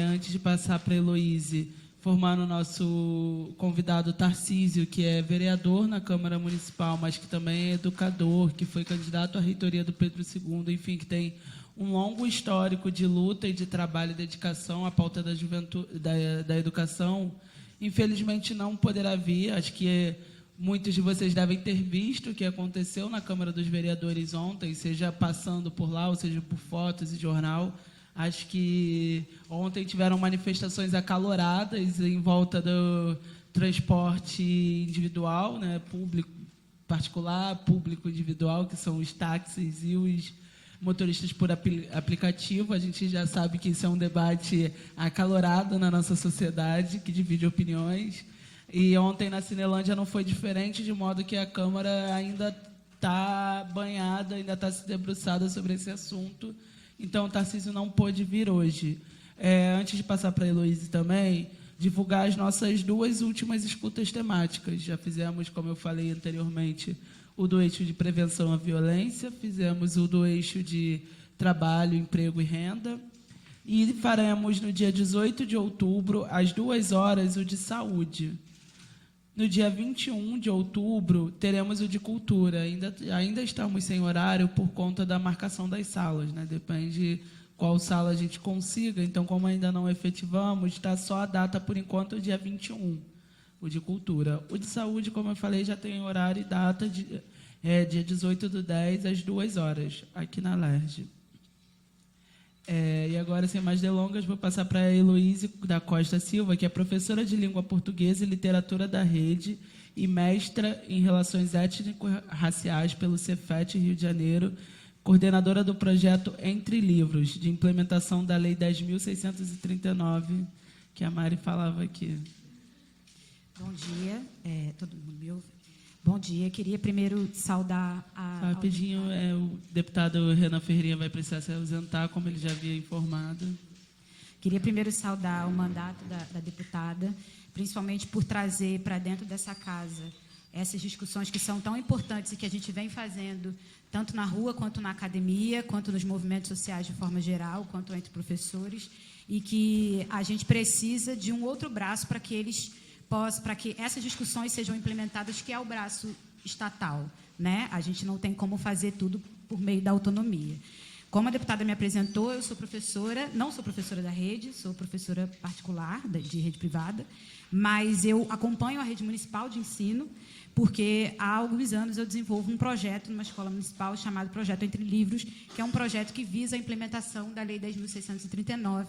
Antes de passar para a Heloíse, formar o nosso convidado Tarcísio, que é vereador na Câmara Municipal, mas que também é educador, que foi candidato à reitoria do Pedro II, enfim, que tem um longo histórico de luta e de trabalho e dedicação à pauta da juventude, da educação. Infelizmente, não poderá vir. Acho que muitos de vocês devem ter visto o que aconteceu na Câmara dos Vereadores ontem, seja passando por lá, ou seja por fotos e jornal. Acho que ontem tiveram manifestações acaloradas em volta do transporte individual, né, público particular, público individual, que são os táxis e os motoristas por aplicativo. A gente já sabe que isso é um debate acalorado na nossa sociedade, que divide opiniões. E ontem na Cinelândia não foi diferente, de modo que a Câmara ainda está banhada, ainda está se debruçada sobre esse assunto. Então, o Tarcísio não pôde vir hoje. Antes de passar para a Heloíse também, divulgar as nossas 2 últimas escutas temáticas. Já fizemos, como eu falei anteriormente, o do eixo de prevenção à violência, fizemos o do eixo de trabalho, emprego e renda, e faremos no dia 18 de outubro, às 2 horas, o de saúde. No dia 21 de outubro, teremos o de cultura. Ainda estamos sem horário por conta da marcação das salas, né? Depende qual sala a gente consiga. Então, como ainda não efetivamos, está só a data, por enquanto, o dia 21, o de cultura. O de saúde, como eu falei, já tem horário e data, dia 18/10, às 2 horas, aqui na LERJ. E agora, sem mais delongas, vou passar para a Heloíse da Costa Silva, que é professora de língua portuguesa e literatura da rede e mestra em relações étnico-raciais pelo Cefet Rio de Janeiro, coordenadora do projeto Entre Livros, de implementação da Lei 10.639, que a Mari falava aqui. Bom dia, todo mundo me ouve? Bom dia, queria primeiro saudar a... Rapidinho, o deputado Renan Ferreirinha vai precisar se ausentar, como ele já havia informado. Queria primeiro saudar o mandato da deputada, principalmente por trazer para dentro dessa casa essas discussões que são tão importantes e que a gente vem fazendo tanto na rua, quanto na academia, quanto nos movimentos sociais de forma geral, quanto entre professores, e que a gente precisa de um outro braço para que essas discussões sejam implementadas, que é o braço estatal, né? A gente não tem como fazer tudo por meio da autonomia. Como a deputada me apresentou, eu sou professora, não sou professora da rede, sou professora particular, de rede privada, mas eu acompanho a rede municipal de ensino, porque há alguns anos eu desenvolvo um projeto numa escola municipal chamado Projeto Entre Livros, que é um projeto que visa a implementação da Lei 10.639,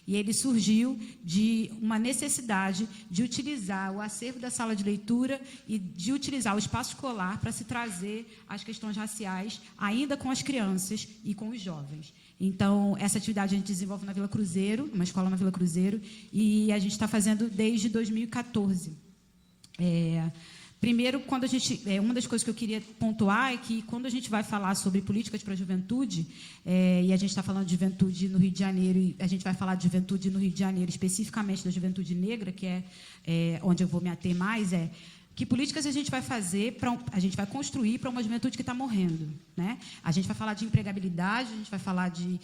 e ele surgiu de uma necessidade de utilizar o acervo da sala de leitura e de utilizar o espaço escolar para se trazer as questões raciais, ainda com as crianças e com os jovens. Então, essa atividade a gente desenvolve na Vila Cruzeiro, uma escola na Vila Cruzeiro, e a gente está fazendo desde 2014. Primeiro, uma das coisas que eu queria pontuar é que, quando a gente vai falar sobre políticas para a juventude, e a gente está falando de juventude no Rio de Janeiro, e a gente vai falar de juventude no Rio de Janeiro, especificamente da juventude negra, que é onde eu vou me ater mais, que políticas a gente vai fazer, a gente vai construir para uma juventude que está morrendo, né? A gente vai falar de empregabilidade, a gente vai falar de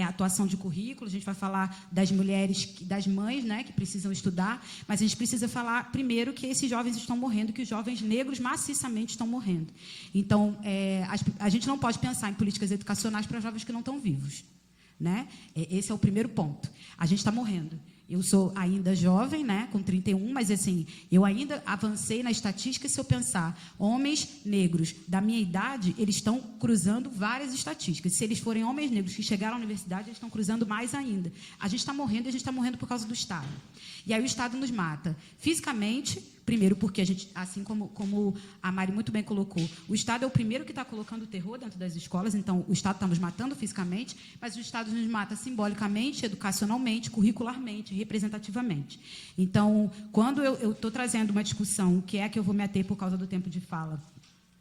atuação de currículo, a gente vai falar das mulheres, das mães, né, que precisam estudar, mas a gente precisa falar, primeiro, que esses jovens estão morrendo, que os jovens negros maciçamente estão morrendo. Então, a gente não pode pensar em políticas educacionais para jovens que não estão vivos, né? Esse é o primeiro ponto. A gente está morrendo. Eu sou ainda jovem, né, com 31, mas assim, eu ainda avancei na estatística. Se eu pensar, homens negros da minha idade, eles estão cruzando várias estatísticas. Se eles forem homens negros que chegaram à universidade, eles estão cruzando mais ainda. A gente está morrendo, e a gente está morrendo por causa do Estado. E aí o Estado nos mata fisicamente. Primeiro, porque a gente, assim como a Mari muito bem colocou, o Estado é o primeiro que está colocando o terror dentro das escolas, então o Estado está nos matando fisicamente, mas o Estado nos mata simbolicamente, educacionalmente, curricularmente, representativamente. Então, quando eu estou trazendo uma discussão, que é a que eu vou me ater por causa do tempo de fala,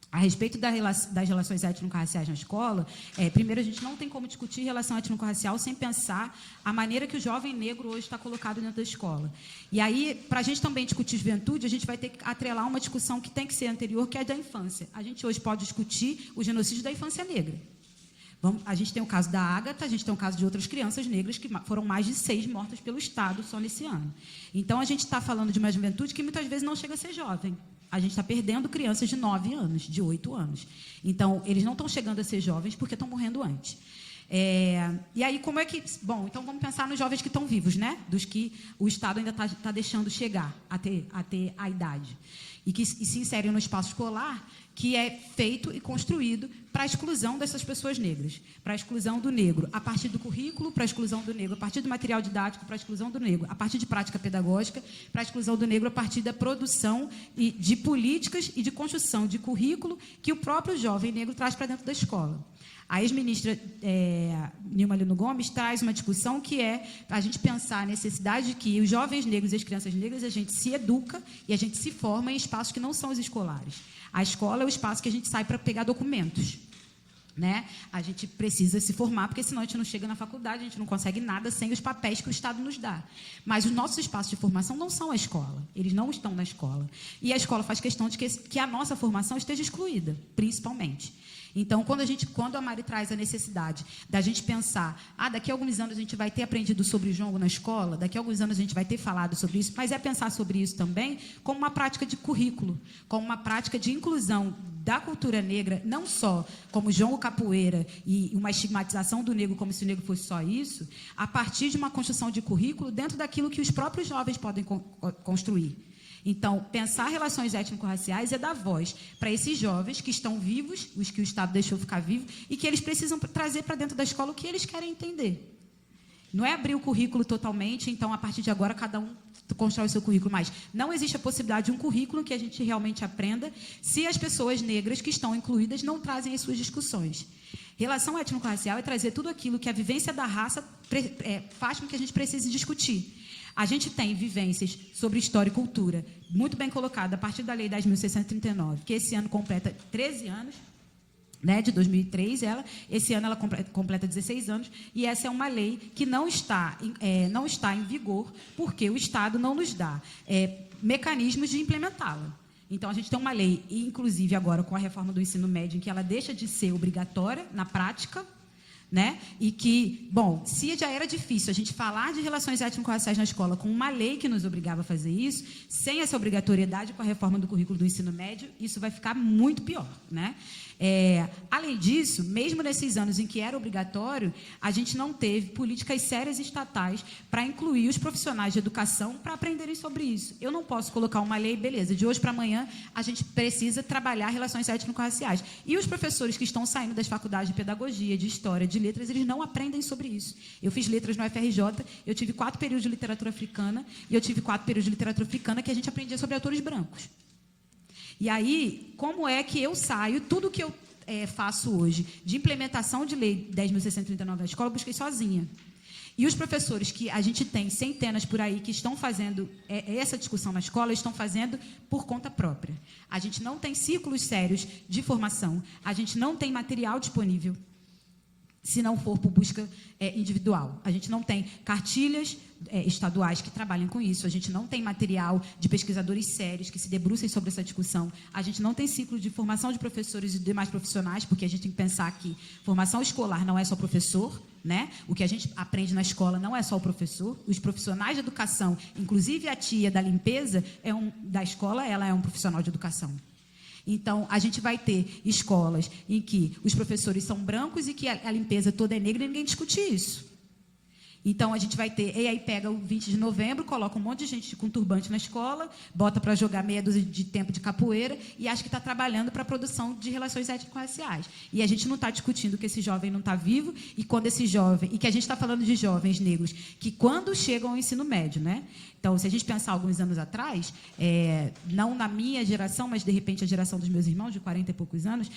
a respeito das relações étnico-raciais na escola, primeiro, a gente não tem como discutir relação étnico-racial sem pensar a maneira que o jovem negro hoje está colocado dentro da escola. E aí, para a gente também discutir juventude, a gente vai ter que atrelar uma discussão que tem que ser anterior, que é a da infância. A gente hoje pode discutir o genocídio da infância negra. A gente tem o caso da Ágata, a gente tem o caso de outras crianças negras, que foram mais de 6 mortas pelo Estado só nesse ano. Então, a gente está falando de uma juventude que muitas vezes não chega a ser jovem. A gente está perdendo crianças de 9 anos, de 8 anos. Então, eles não estão chegando a ser jovens porque estão morrendo antes. E aí, como é que... Bom, então vamos pensar nos jovens que estão vivos, né? Dos que o Estado ainda está deixando chegar a ter a idade. E que se inserem no espaço escolar, que é feito e construído para a exclusão dessas pessoas negras, para a exclusão do negro, a partir do currículo, para a exclusão do negro, a partir do material didático, para a exclusão do negro, a partir de prática pedagógica, para a exclusão do negro, a partir da produção de políticas e de construção de currículo que o próprio jovem negro traz para dentro da escola. A ex-ministra Nilma Lino Gomes traz uma discussão que é a gente pensar a necessidade de que os jovens negros e as crianças negras, a gente se educa e a gente se forma em espaços que não são os escolares. A escola é o espaço que a gente sai para pegar documentos, né? A gente precisa se formar, porque senão a gente não chega na faculdade, a gente não consegue nada sem os papéis que o Estado nos dá. Mas os nossos espaços de formação não são a escola, eles não estão na escola. E a escola faz questão de que a nossa formação esteja excluída, principalmente. Então, quando a Mari traz a necessidade da gente pensar, daqui a alguns anos a gente vai ter aprendido sobre o jongo na escola, daqui a alguns anos a gente vai ter falado sobre isso, mas é pensar sobre isso também como uma prática de currículo, como uma prática de inclusão da cultura negra, não só como jongo, capoeira e uma estigmatização do negro como se o negro fosse só isso, a partir de uma construção de currículo dentro daquilo que os próprios jovens podem construir. Então, pensar relações étnico-raciais é dar voz para esses jovens que estão vivos, os que o Estado deixou ficar vivo, e que eles precisam trazer para dentro da escola o que eles querem entender. Não é abrir o currículo totalmente, então, a partir de agora, cada um constrói o seu currículo, mas não existe a possibilidade de um currículo que a gente realmente aprenda se as pessoas negras que estão incluídas não trazem as suas discussões. Relação étnico-racial é trazer tudo aquilo que a vivência da raça faz com que a gente precise discutir. A gente tem vivências sobre história e cultura, muito bem colocada, a partir da Lei 10.639, que esse ano completa 13 anos, né, de 2003, esse ano ela completa 16 anos, e essa é uma lei que não está em vigor, porque o Estado não nos dá mecanismos de implementá-la. Então, a gente tem uma lei, inclusive agora com a reforma do ensino médio, em que ela deixa de ser obrigatória na prática, né? E que, bom, se já era difícil a gente falar de relações étnico-raciais na escola com uma lei que nos obrigava a fazer isso, sem essa obrigatoriedade com a reforma do currículo do ensino médio, isso vai ficar muito pior, né? Além disso, mesmo nesses anos em que era obrigatório, a gente não teve políticas sérias estatais para incluir os profissionais de educação para aprenderem sobre isso. Eu não posso colocar uma lei, beleza, de hoje para amanhã a gente precisa trabalhar relações étnico-raciais. E os professores que estão saindo das faculdades de pedagogia, de história, de letras, eles não aprendem sobre isso. Eu fiz letras no FRJ, eu tive 4 períodos de literatura africana, e eu tive 4 períodos de literatura africana que a gente aprendia sobre autores brancos. E aí, como é que eu saio, tudo que eu faço hoje, de implementação de lei 10.639 na escola, eu busquei sozinha. E os professores que a gente tem centenas por aí que estão fazendo essa discussão na escola, estão fazendo por conta própria. A gente não tem ciclos sérios de formação, a gente não tem material disponível, se não for por busca individual. A gente não tem cartilhas estaduais que trabalhem com isso, a gente não tem material de pesquisadores sérios que se debrucem sobre essa discussão, a gente não tem ciclo de formação de professores e demais profissionais, porque a gente tem que pensar que formação escolar não é só professor, né? O que a gente aprende na escola não é só o professor, os profissionais de educação, inclusive a tia da limpeza da escola, ela é um profissional de educação. Então, a gente vai ter escolas em que os professores são brancos e que a limpeza toda é negra e ninguém discute isso. Então, a gente vai ter... E aí pega o 20 de novembro, coloca um monte de gente com turbante na escola, bota para jogar meia dúzia de tempo de capoeira e acha que está trabalhando para a produção de relações étnico-raciais. E a gente não está discutindo que esse jovem não está vivo e quando esse jovem... E que a gente está falando de jovens negros que, quando chegam ao ensino médio, né? Então, se a gente pensar alguns anos atrás, não na minha geração, mas, de repente, a geração dos meus irmãos, de 40 e poucos anos,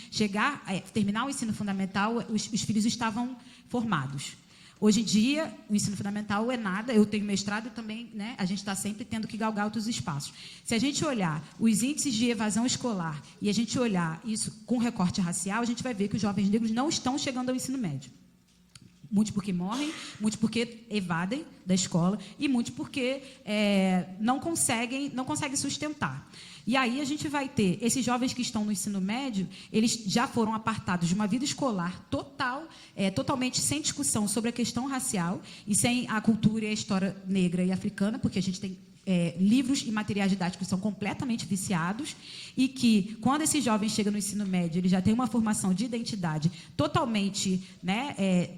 terminar o ensino fundamental, os filhos estavam formados. Hoje em dia, o ensino fundamental é nada, eu tenho mestrado e também, né, a gente está sempre tendo que galgar outros espaços. Se a gente olhar os índices de evasão escolar e a gente olhar isso com recorte racial, a gente vai ver que os jovens negros não estão chegando ao ensino médio. Muitos porque morrem, muitos porque evadem da escola e muitos porque não conseguem sustentar. E aí a gente vai ter esses jovens que estão no ensino médio, eles já foram apartados de uma vida escolar totalmente sem discussão sobre a questão racial e sem a cultura e a história negra e africana, porque a gente tem livros e materiais didáticos são completamente viciados e que, quando esse jovem chega no ensino médio, ele já tem uma formação de identidade totalmente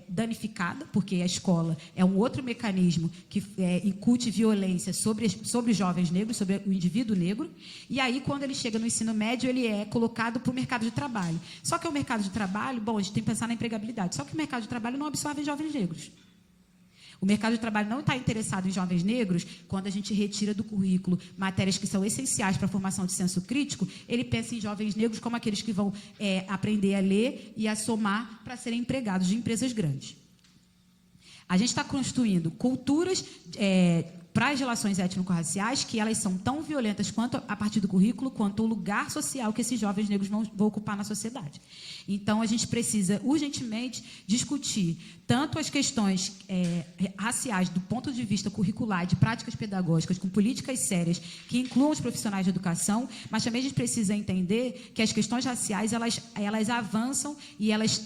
danificada, porque a escola é um outro mecanismo que incute violência sobre os jovens negros, sobre o indivíduo negro, e aí, quando ele chega no ensino médio, ele é colocado para o mercado de trabalho. Só que o mercado de trabalho, bom, a gente tem que pensar na empregabilidade, só que o mercado de trabalho não absorve jovens negros. O mercado de trabalho não está interessado em jovens negros quando a gente retira do currículo matérias que são essenciais para a formação de senso crítico. Ele pensa em jovens negros como aqueles que vão aprender a ler e a somar para serem empregados de empresas grandes. A gente está construindo culturas para as relações étnico-raciais que elas são tão violentas quanto a partir do currículo, quanto o lugar social que esses jovens negros vão ocupar na sociedade. Então, a gente precisa urgentemente discutir tanto as questões raciais do ponto de vista curricular, de práticas pedagógicas, com políticas sérias que incluam os profissionais de educação, mas também a gente precisa entender que as questões raciais elas avançam e elas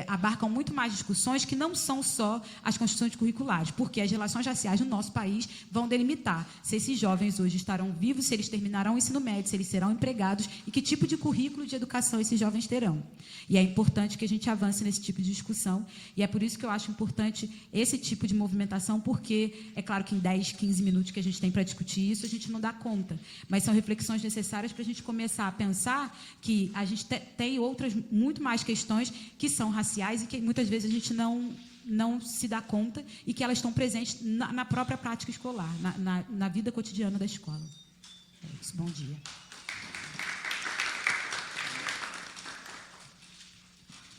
abarcam muito mais discussões que não são só as constituições curriculares, porque as relações raciais no nosso país vão delimitar se esses jovens hoje estarão vivos, se eles terminarão o ensino médio, se eles serão empregados e que tipo de currículo de educação esses jovens terão. E é importante que a gente avance nesse tipo de discussão, e é por isso que eu acho importante esse tipo de movimentação, porque é claro que em 10, 15 minutos que a gente tem para discutir isso, a gente não dá conta, mas são reflexões necessárias para a gente começar a pensar que a gente tem outras, muito mais questões que são raciais e que muitas vezes a gente não se dá conta e que elas estão presentes na própria prática escolar, na vida cotidiana da escola. É isso, bom dia.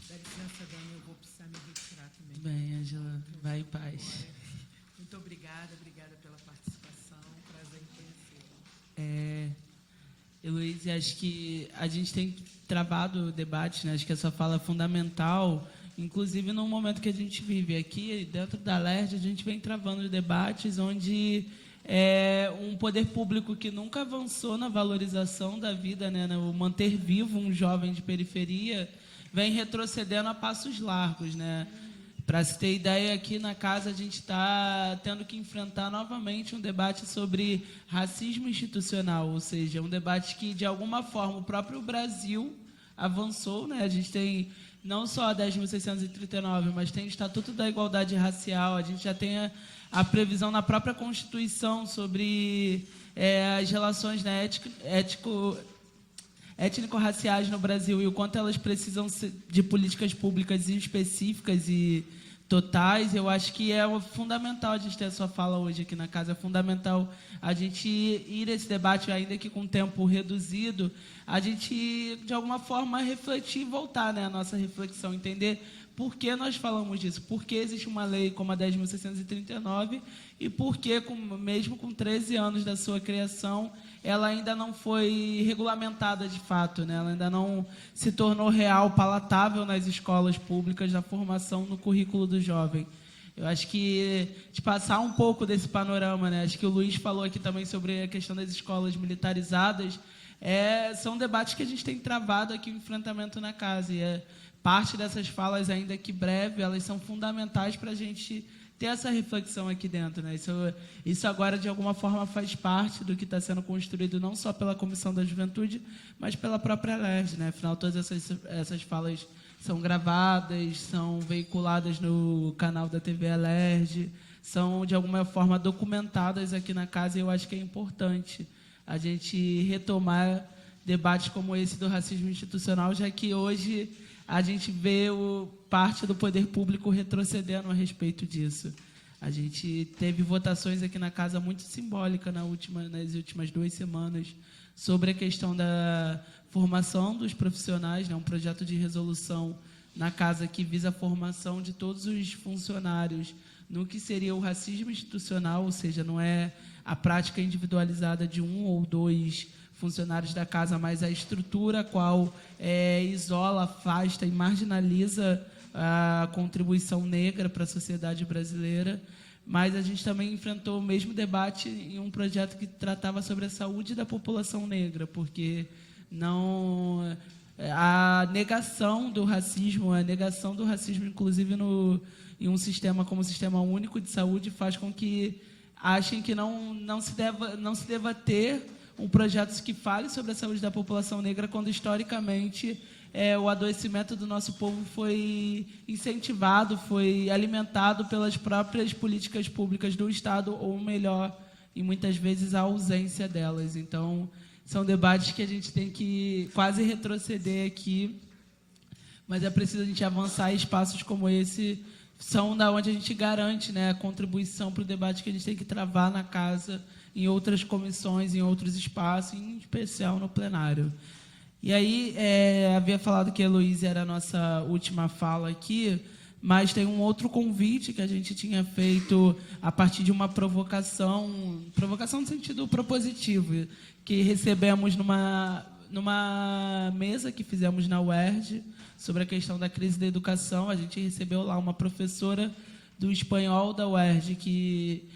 Dá licença, Dani, eu vou precisar me retirar também. Bem, Ângela, vai em paz. Muito obrigada pela participação, prazer em conhecê-la. Heloísa, acho que a gente tem travado o debate, né? Acho que essa fala é fundamental, inclusive no momento que a gente vive aqui, dentro da LERJ, a gente vem travando debates onde um poder público que nunca avançou na valorização da vida, né, no manter vivo um jovem de periferia, vem retrocedendo a passos largos, né? Para se ter ideia, aqui na casa a gente está tendo que enfrentar novamente um debate sobre racismo institucional, ou seja, um debate que, de alguma forma, o próprio Brasil avançou, né? A gente tem não só a 10.639, mas tem o Estatuto da Igualdade Racial, a gente já tem a previsão na própria Constituição sobre as relações, né, étnico-raciais no Brasil e o quanto elas precisam de políticas públicas específicas e totais. Eu acho que é fundamental a gente ter a sua fala hoje aqui na casa, é fundamental a gente ir a esse debate, ainda que com tempo reduzido, a gente, de alguma forma, refletir e voltar, né, a nossa reflexão, entender por que nós falamos disso, por que existe uma lei como a 10.639 e por que, mesmo com 13 anos da sua criação, ela ainda não foi regulamentada de fato, né? Ela ainda não se tornou real, palatável nas escolas públicas, na formação no currículo do jovem. Eu acho que, de passar um pouco desse panorama, né? Acho que o Luiz falou aqui também sobre a questão das escolas militarizadas, são debates que a gente tem travado aqui, o enfrentamento na casa, e parte dessas falas, ainda que breve, elas são fundamentais para a gente ter essa reflexão aqui dentro, né? Isso agora, de alguma forma, faz parte do que está sendo construído não só pela Comissão da Juventude, mas pela própria LERJ, né? Afinal, todas essas falas são gravadas, são veiculadas no canal da TV LERJ, são, de alguma forma, documentadas aqui na casa, e eu acho que é importante a gente retomar debates como esse do racismo institucional, já que hoje a gente vê parte do poder público retrocedendo a respeito disso. A gente teve votações aqui na casa muito simbólicas nas últimas 2 semanas sobre a questão da formação dos profissionais, né, um projeto de resolução na casa que visa a formação de todos os funcionários no que seria o racismo institucional, ou seja, não é a prática individualizada de 1 ou 2 funcionários da casa, mas a estrutura a qual isola, afasta e marginaliza a contribuição negra para a sociedade brasileira. Mas a gente também enfrentou o mesmo debate em um projeto que tratava sobre a saúde da população negra, porque a negação do racismo, inclusive em um sistema como o Sistema Único de Saúde, faz com que achem que não se deva ter um projeto que fale sobre a saúde da população negra, quando, historicamente, o adoecimento do nosso povo foi incentivado, foi alimentado pelas próprias políticas públicas do Estado, ou melhor, e muitas vezes a ausência delas. Então, são debates que a gente tem que quase retroceder aqui, mas é preciso a gente avançar, e espaços como esse são da onde a gente garante, né, a contribuição para o debate que a gente tem que travar na casa, em outras comissões, em outros espaços, em especial no plenário. E aí, havia falado que a Heloísa era a nossa última fala aqui, mas tem um outro convite que a gente tinha feito a partir de uma provocação no sentido propositivo, que recebemos numa mesa que fizemos na UERJ, sobre a questão da crise da educação. A gente recebeu lá uma professora do espanhol da UERJ, que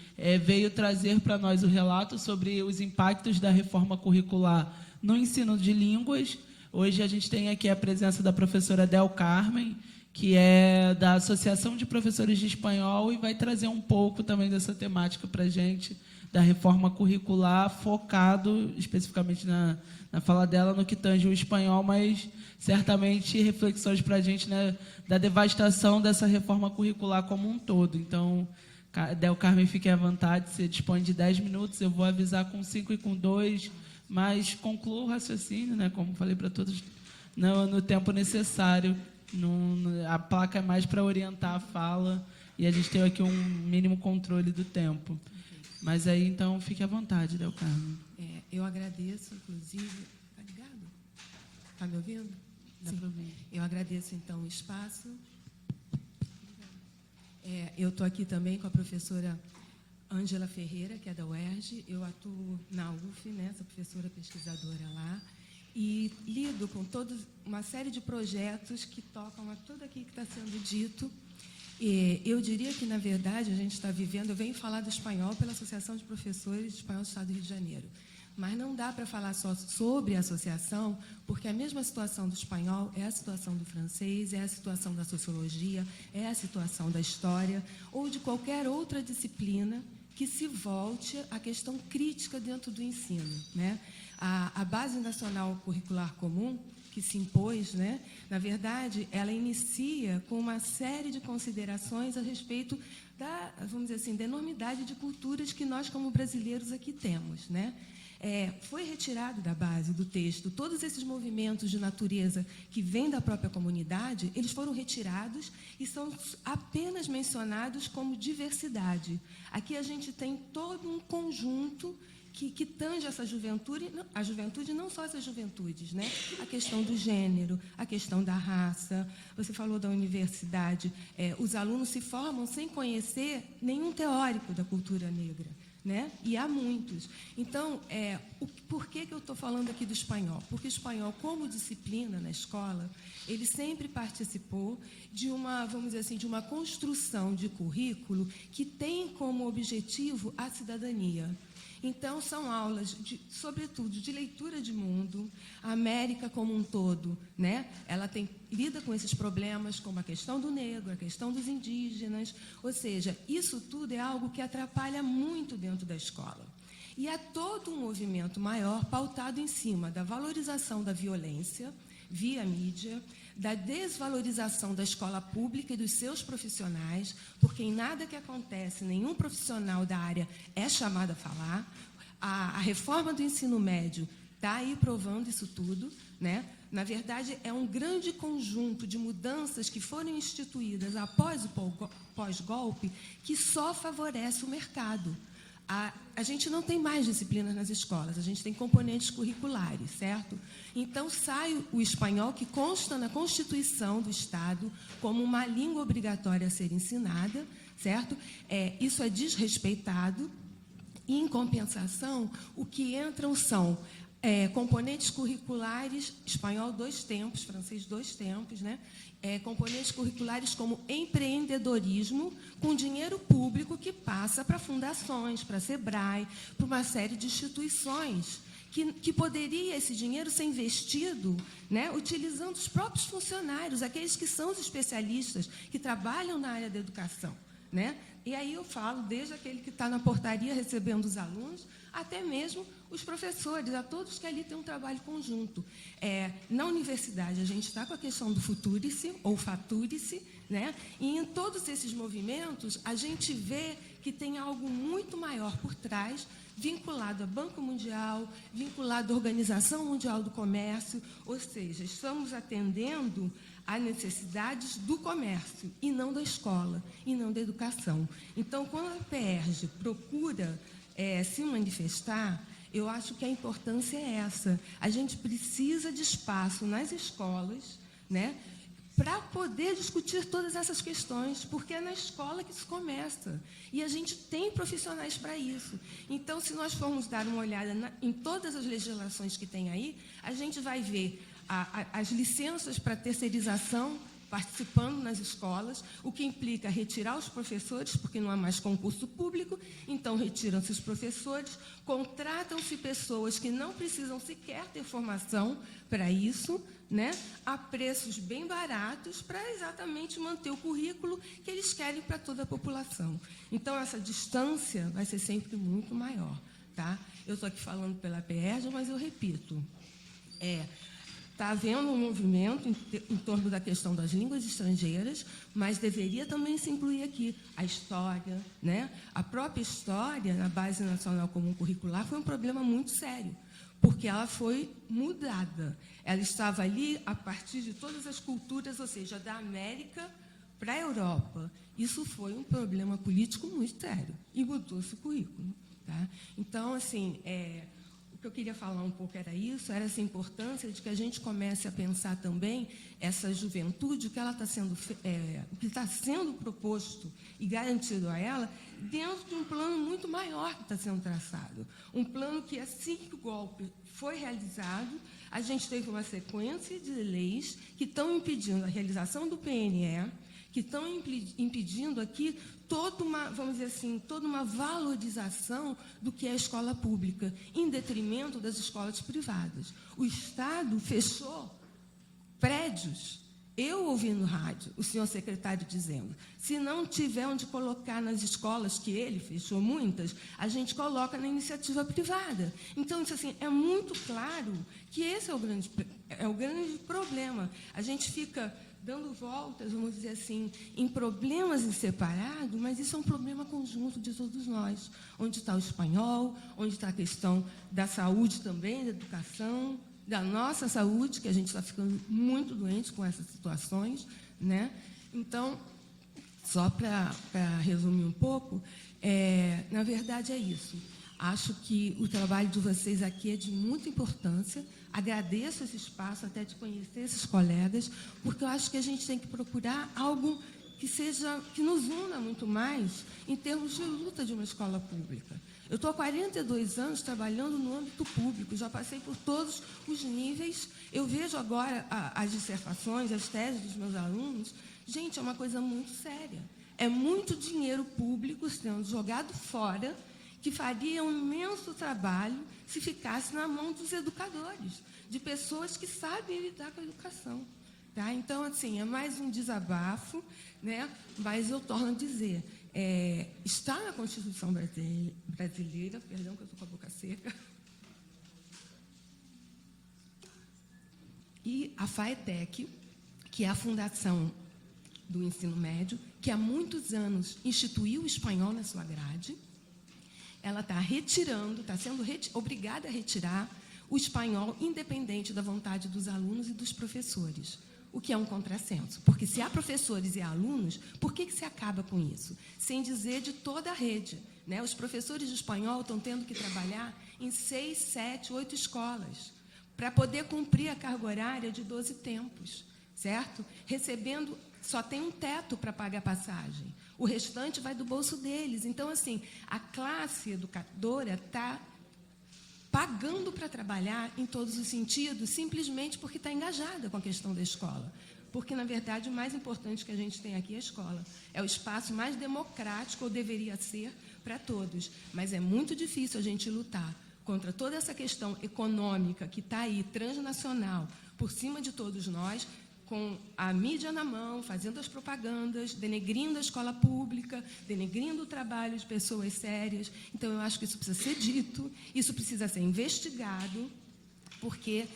veio trazer para nós o relato sobre os impactos da reforma curricular no ensino de línguas. Hoje a gente tem aqui a presença da professora Del Carmen, que é da Associação de Professores de Espanhol, e vai trazer um pouco também dessa temática para a gente, da reforma curricular, focado especificamente na fala dela no que tange o espanhol, mas certamente reflexões para a gente, né, da devastação dessa reforma curricular como um todo. Então, Del Carmen, fique à vontade, você dispõe de 10 minutos, eu vou avisar com 5 e com 2, mas concluo o raciocínio, né, como falei para todos, no tempo necessário. A placa é mais para orientar a fala, e a gente tem aqui um mínimo controle do tempo. Mas aí, então, fique à vontade, Del Carmen. Eu agradeço, inclusive... Está ligado? Está me ouvindo? Sim. Eu agradeço, então, o espaço. Eu estou aqui também com a professora Ângela Ferreira, que é da UERJ. Eu atuo na UF, né, sou professora pesquisadora lá, e lido com uma série de projetos que tocam a tudo aquilo que está sendo dito. E eu diria que, na verdade, a gente está vivendo... Eu venho falar do espanhol pela Associação de Professores de Espanhol do Estado do Rio de Janeiro. Mas não dá para falar só sobre a associação, porque a mesma situação do espanhol é a situação do francês, é a situação da sociologia, é a situação da história, ou de qualquer outra disciplina que se volte à questão crítica dentro do ensino, né? A Base Nacional Curricular Comum, que se impôs, né, na verdade, ela inicia com uma série de considerações a respeito da, vamos dizer assim, da enormidade de culturas que nós, como brasileiros, aqui temos, né? Foi retirado da base do texto todos esses movimentos de natureza que vêm da própria comunidade, eles foram retirados e são apenas mencionados como diversidade. Aqui a gente tem todo um conjunto que tange essa juventude, a juventude, não só essas juventudes, né? A questão do gênero, a questão da raça. Você falou da universidade, os alunos se formam sem conhecer nenhum teórico da cultura negra, né? E há muitos. Então, por que eu estou falando aqui do espanhol? Porque o espanhol, como disciplina na escola, ele sempre participou de uma, vamos dizer assim, de uma construção de currículo que tem como objetivo a cidadania. Então, são aulas, sobretudo, de leitura de mundo. A América como um todo, né? Ela lida com esses problemas, como a questão do negro, a questão dos indígenas. Ou seja, isso tudo é algo que atrapalha muito dentro da escola. E há todo um movimento maior pautado em cima da valorização da violência via mídia, da desvalorização da escola pública e dos seus profissionais, porque em nada que acontece, nenhum profissional da área é chamado a falar. A reforma do ensino médio está aí provando isso tudo, né? Na verdade, é um grande conjunto de mudanças que foram instituídas após o pós-golpe que só favorece o mercado. A gente não tem mais disciplinas nas escolas, a gente tem componentes curriculares, certo? Então, sai o espanhol, que consta na Constituição do Estado como uma língua obrigatória a ser ensinada, certo? Isso é desrespeitado, e, em compensação, o que entram são componentes curriculares, espanhol 2 tempos, francês 2 tempos, né? Componentes curriculares como empreendedorismo, com dinheiro público que passa para fundações, para a SEBRAE, para uma série de instituições, que poderia esse dinheiro ser investido, né, utilizando os próprios funcionários, aqueles que são os especialistas, que trabalham na área da educação, né? E aí eu falo desde aquele que está na portaria recebendo os alunos, até mesmo os professores, a todos que ali têm um trabalho conjunto. Na universidade, a gente está com a questão do futurice, ou faturice, né? E em todos esses movimentos, a gente vê que tem algo muito maior por trás, vinculado ao Banco Mundial, vinculado à Organização Mundial do Comércio, ou seja, estamos atendendo a necessidades do comércio, e não da escola, e não da educação. Então, quando a PERJ procura se manifestar, eu acho que a importância é essa. A gente precisa de espaço nas escolas, né, para poder discutir todas essas questões, porque é na escola que se começa. E a gente tem profissionais para isso. Então, se nós formos dar uma olhada em todas as legislações que tem aí, a gente vai ver as licenças para terceirização participando nas escolas, o que implica retirar os professores, porque não há mais concurso público, então retiram-se os professores, contratam-se pessoas que não precisam sequer ter formação para isso, né, a preços bem baratos, para exatamente manter o currículo que eles querem para toda a população. Então, essa distância vai ser sempre muito maior, tá? Eu estou aqui falando pela PERJ, mas eu repito, está havendo um movimento em torno da questão das línguas estrangeiras, mas deveria também se incluir aqui a história, né? A própria história, na Base Nacional Comum Curricular, foi um problema muito sério, porque ela foi mudada. Ela estava ali a partir de todas as culturas, ou seja, da América para a Europa. Isso foi um problema político muito sério, e mudou-se o currículo, tá? Então, assim, o que eu queria falar um pouco era isso, era essa importância de que a gente comece a pensar também essa juventude, o que ela está sendo, o que está sendo proposto e garantido a ela, dentro de um plano muito maior que está sendo traçado. Um plano que, assim que o golpe foi realizado, a gente teve uma sequência de leis que estão impedindo a realização do PNE, que estão impedindo aqui toda uma, vamos dizer assim, toda uma valorização do que é a escola pública, em detrimento das escolas privadas. O Estado fechou prédios. Eu ouvi no rádio o senhor secretário dizendo, se não tiver onde colocar nas escolas, que ele fechou muitas, a gente coloca na iniciativa privada. Então, isso assim, é muito claro que esse é o grande problema. A gente fica dando voltas, vamos dizer assim, em problemas em separado, mas isso é um problema conjunto de todos nós. Onde está o espanhol, onde está a questão da saúde também, da educação, da nossa saúde, que a gente está ficando muito doente com essas situações, né? Então, só para resumir um pouco, na verdade é isso. Acho que o trabalho de vocês aqui é de muita importância. Agradeço esse espaço, até de conhecer esses colegas, porque eu acho que a gente tem que procurar algo que nos una muito mais em termos de luta de uma escola pública. Eu estou há 42 anos trabalhando no âmbito público, já passei por todos os níveis. Eu vejo agora as dissertações, as teses dos meus alunos. Gente, é uma coisa muito séria. É muito dinheiro público sendo jogado fora, que faria um imenso trabalho se ficasse na mão dos educadores, de pessoas que sabem lidar com a educação. Tá? Então, assim, é mais um desabafo, né? Mas eu torno a dizer, está na Constituição brasileira, perdão que eu estou com a boca seca, e a FAETEC, que é a Fundação do Ensino Médio, que há muitos anos instituiu o espanhol na sua grade, ela está retirando, está sendo obrigada a retirar o espanhol independente da vontade dos alunos e dos professores, o que é um contrassenso, porque se há professores e alunos, por que se acaba com isso? Sem dizer de toda a rede, né? Os professores de espanhol estão tendo que trabalhar em 6, 7, 8 escolas, para poder cumprir a carga horária de 12 tempos, certo? Recebendo, só tem um teto para pagar passagem, o restante vai do bolso deles. Então, assim, a classe educadora está pagando para trabalhar em todos os sentidos, simplesmente porque está engajada com a questão da escola. Porque, na verdade, o mais importante que a gente tem aqui é a escola. É o espaço mais democrático, ou deveria ser, para todos. Mas é muito difícil a gente lutar contra toda essa questão econômica que está aí, transnacional, por cima de todos nós, com a mídia na mão, fazendo as propagandas, denegrindo a escola pública, denegrindo o trabalho de pessoas sérias. Então, eu acho que isso precisa ser dito, isso precisa ser investigado, porque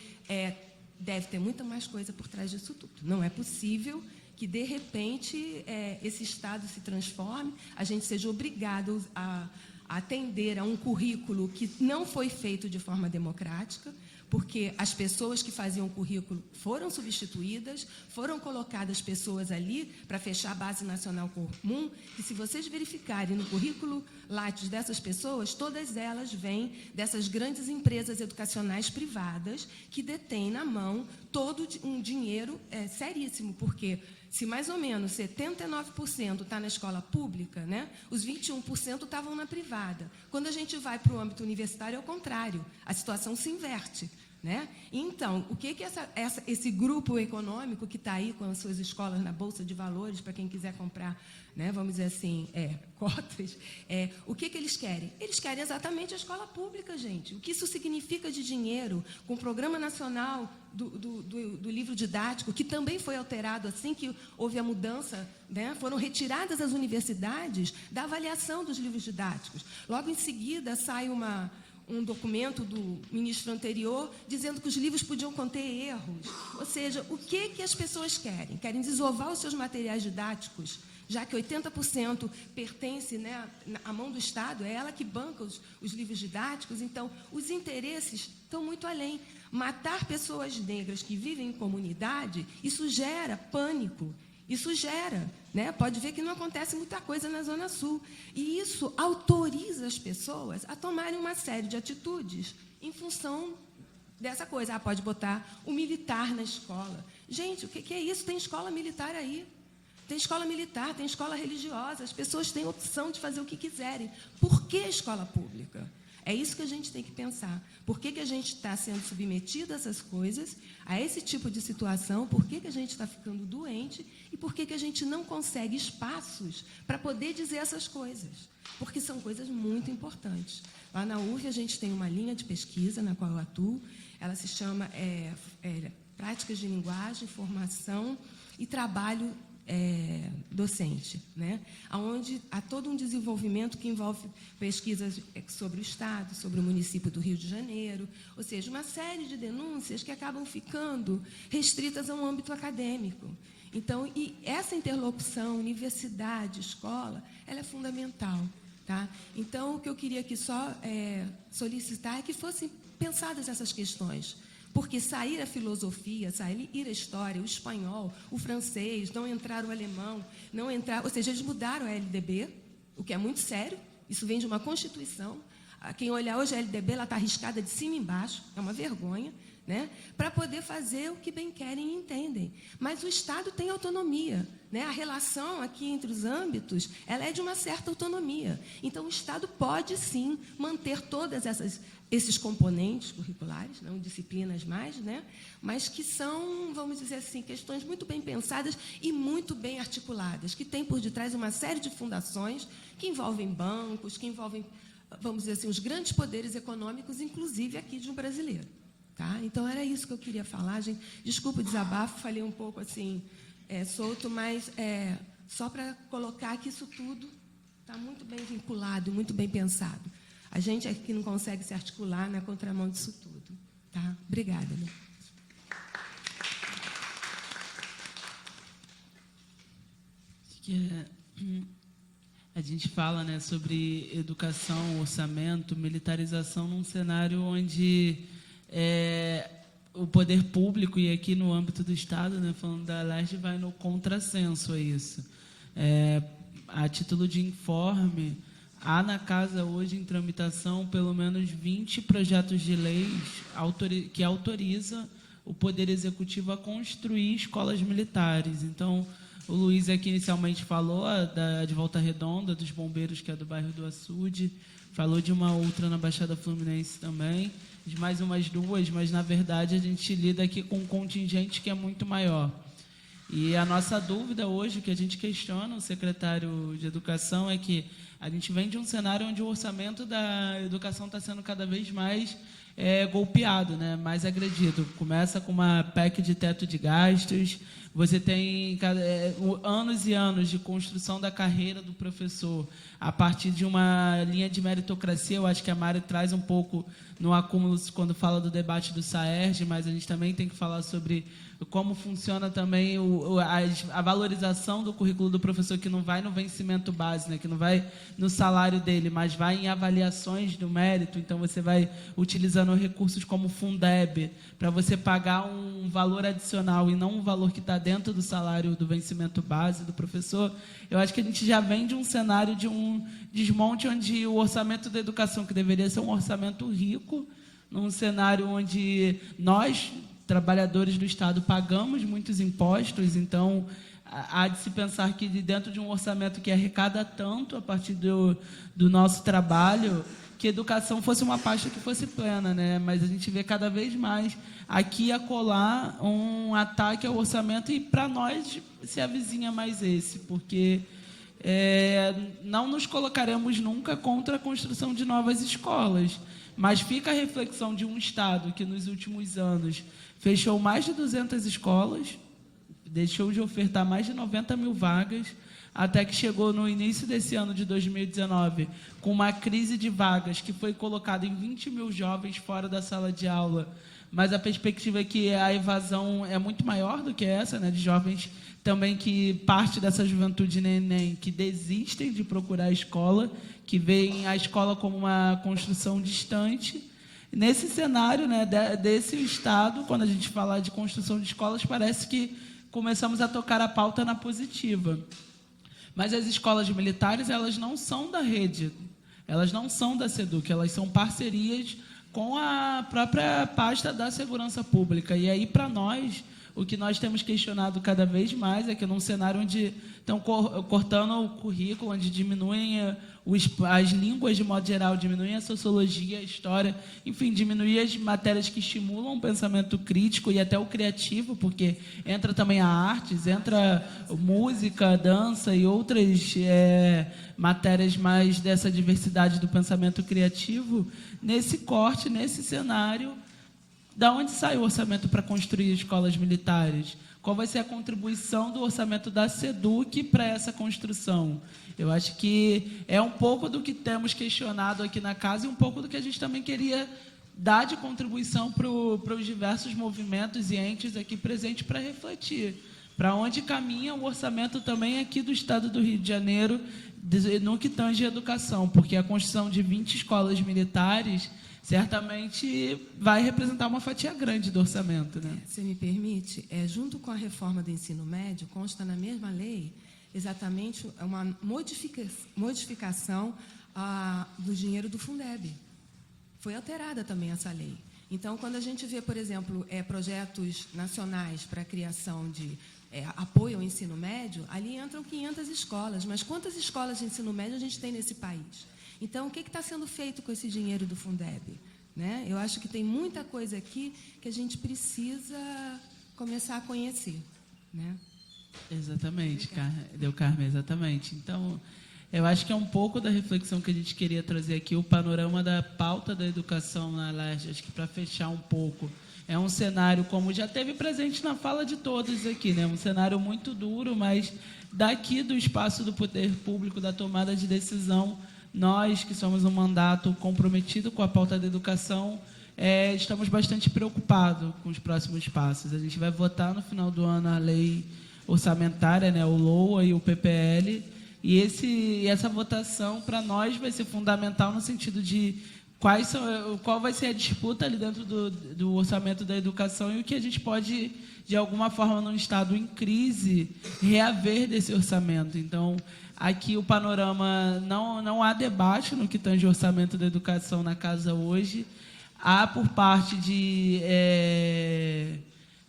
deve ter muita mais coisa por trás disso tudo. Não é possível que, de repente, esse Estado se transforme, a gente seja obrigado a atender a um currículo que não foi feito de forma democrática, porque as pessoas que faziam o currículo foram substituídas, foram colocadas pessoas ali para fechar a base nacional comum, e se vocês verificarem no currículo Lattes dessas pessoas, todas elas vêm dessas grandes empresas educacionais privadas que detêm na mão todo um dinheiro seríssimo, porque se mais ou menos 79% está na escola pública, né, os 21% estavam na privada. Quando a gente vai para o âmbito universitário, é o contrário, a situação se inverte. Né? Então, o que esse grupo econômico que está aí com as suas escolas na Bolsa de Valores, para quem quiser comprar, né, vamos dizer assim, cotas, o que eles querem? Eles querem exatamente a escola pública, gente. O que isso significa de dinheiro, com o Programa Nacional do Livro Didático, que também foi alterado assim que houve a mudança, né? Foram retiradas as universidades da avaliação dos livros didáticos. Logo em seguida, sai um documento do ministro anterior dizendo que os livros podiam conter erros. Ou seja, o que as pessoas querem? Querem desovar os seus materiais didáticos, já que 80% pertence, né, à mão do Estado, é ela que banca os livros didáticos. Então, os interesses estão muito além. Matar pessoas negras que vivem em comunidade, isso gera pânico. Isso gera, né? Pode ver que não acontece muita coisa na Zona Sul. E isso autoriza as pessoas a tomarem uma série de atitudes em função dessa coisa. Pode botar o militar na escola. Gente, o que é isso? Tem escola militar aí. Tem escola militar, tem escola religiosa. As pessoas têm opção de fazer o que quiserem. Por que escola pública? É isso que a gente tem que pensar. Por que a gente está sendo submetido a essas coisas, a esse tipo de situação? Por que a gente está ficando doente? E por que a gente não consegue espaços para poder dizer essas coisas? Porque são coisas muito importantes. Lá na UF, a gente tem uma linha de pesquisa na qual eu atuo. Ela se chama Práticas de Linguagem, Formação e Trabalho docente, né? Onde há todo um desenvolvimento que envolve pesquisas sobre o Estado, sobre o município do Rio de Janeiro, ou seja, uma série de denúncias que acabam ficando restritas a um âmbito acadêmico. Então, e essa interlocução universidade, escola, ela é fundamental, tá? Então, o que eu queria aqui só solicitar é que fossem pensadas essas questões. Porque sair a filosofia, sair a história, o espanhol, o francês, não entrar o alemão, não entrar... Ou seja, eles mudaram a LDB, o que é muito sério, isso vem de uma Constituição. Quem olhar hoje a LDB, ela está arriscada de cima e embaixo, é uma vergonha, né? Para poder fazer o que bem querem e entendem. Mas o Estado tem autonomia, né? A relação aqui entre os âmbitos, ela é de uma certa autonomia. Então, o Estado pode, sim, manter todas esses componentes curriculares, não disciplinas mais, né? Mas que são, vamos dizer assim, questões muito bem pensadas e muito bem articuladas, que têm por detrás uma série de fundações que envolvem bancos, que envolvem, vamos dizer assim, os grandes poderes econômicos, inclusive aqui de um brasileiro. Tá? Então, era isso que eu queria falar, gente. Desculpa o desabafo, falei um pouco assim, solto, mas só para colocar que isso tudo está muito bem vinculado, muito bem pensado. A gente aqui não consegue se articular na contramão disso tudo. Tá? Obrigada. Né? A gente fala, né, sobre educação, orçamento, militarização num cenário onde o poder público, e aqui no âmbito do Estado, né, falando da LERJ, vai no contrassenso a isso. A título de informe, há na Casa hoje em tramitação pelo menos 20 projetos de leis que autorizam o Poder Executivo a construir escolas militares. Então, o Luiz aqui inicialmente falou de Volta Redonda, dos bombeiros, que é do bairro do Açude, falou de uma outra na Baixada Fluminense também, de mais umas duas, mas, na verdade, a gente lida aqui com um contingente que é muito maior. E a nossa dúvida hoje, que a gente questiona o secretário de Educação, é que a gente vem de um cenário onde o orçamento da educação está sendo cada vez mais golpeado, né? Mais agredido. Começa com uma PEC de teto de gastos, você tem anos e anos de construção da carreira do professor a partir de uma linha de meritocracia. Eu acho que a Mari traz um pouco no acúmulo quando fala do debate do SAERJ, mas a gente também tem que falar sobre como funciona também a valorização do currículo do professor, que não vai no vencimento base, né, que não vai no salário dele, mas vai em avaliações do mérito. Então, você vai utilizando recursos como Fundeb para você pagar um valor adicional e não um valor que está dentro do salário do vencimento base do professor. Eu acho que a gente já vem de um cenário de um desmonte onde o orçamento da educação, que deveria ser um orçamento rico, num cenário onde nós, trabalhadores do Estado, pagamos muitos impostos. Então, há de se pensar que, dentro de um orçamento que arrecada tanto a partir do nosso trabalho, que a educação fosse uma pasta que fosse plena, né? Mas a gente vê cada vez mais aqui e acolá um ataque ao orçamento, e, para nós, se avizinha mais esse, porque não nos colocaremos nunca contra a construção de novas escolas, mas fica a reflexão de um Estado que, nos últimos anos, fechou mais de 200 escolas, deixou de ofertar mais de 90 mil vagas, até que chegou no início desse ano de 2019, com uma crise de vagas que foi colocada em 20 mil jovens fora da sala de aula. Mas a perspectiva é que a evasão é muito maior do que essa, né, de jovens também, que parte dessa juventude neném, que desistem de procurar a escola, que veem a escola como uma construção distante. Nesse cenário, né, desse Estado, quando a gente fala de construção de escolas, parece que começamos a tocar a pauta na positiva. Mas as escolas militares, elas não são da rede, elas não são da SEDUC, elas são parcerias com a própria pasta da segurança pública. E aí, para nós, O que nós temos questionado cada vez mais é que num cenário onde estão cortando o currículo, onde diminuem as línguas de modo geral, diminuem a sociologia, a história, enfim, diminuir as matérias que estimulam o pensamento crítico e até o criativo, porque entra também a artes, entra música, dança e outras matérias mais dessa diversidade do pensamento criativo. Nesse corte, nesse cenário, da onde sai o orçamento para construir escolas militares? Qual vai ser a contribuição do orçamento da SEDUC para essa construção? Eu acho que é um pouco do que temos questionado aqui na casa e um pouco do que a gente também queria dar de contribuição para os diversos movimentos e entes aqui presentes para refletir. Para onde caminha o orçamento também aqui do Estado do Rio de Janeiro no que tange a educação, porque a construção de 20 escolas militares certamente vai representar uma fatia grande do orçamento, né? Se me permite, junto com a reforma do ensino médio, consta na mesma lei exatamente uma modificação do dinheiro do Fundeb. Foi alterada também essa lei. Então, quando a gente vê, por exemplo, projetos nacionais para a criação de apoio ao ensino médio, ali entram 500 escolas. Mas quantas escolas de ensino médio a gente tem nesse país? Então, o que está sendo feito com esse dinheiro do Fundeb? Né? Eu acho que tem muita coisa aqui que a gente precisa começar a conhecer. Né? Exatamente, Carmen, exatamente. Então, eu acho que é um pouco da reflexão que a gente queria trazer aqui, o panorama da pauta da educação na LERJ, acho que para fechar um pouco. É um cenário, como já teve presente na fala de todos aqui, né? Um cenário muito duro, mas daqui do espaço do poder público, da tomada de decisão, nós, que somos um mandato comprometido com a pauta da educação, estamos bastante preocupados com os próximos passos. A gente vai votar no final do ano a lei orçamentária, né, o LOA e o PPL, e essa votação, para nós, vai ser fundamental no sentido de qual vai ser a disputa ali dentro do orçamento da educação e o que a gente pode, de alguma forma, num Estado em crise, reaver desse orçamento. Então, aqui o panorama, não há debate no que tange o orçamento da educação na casa hoje. Há, por parte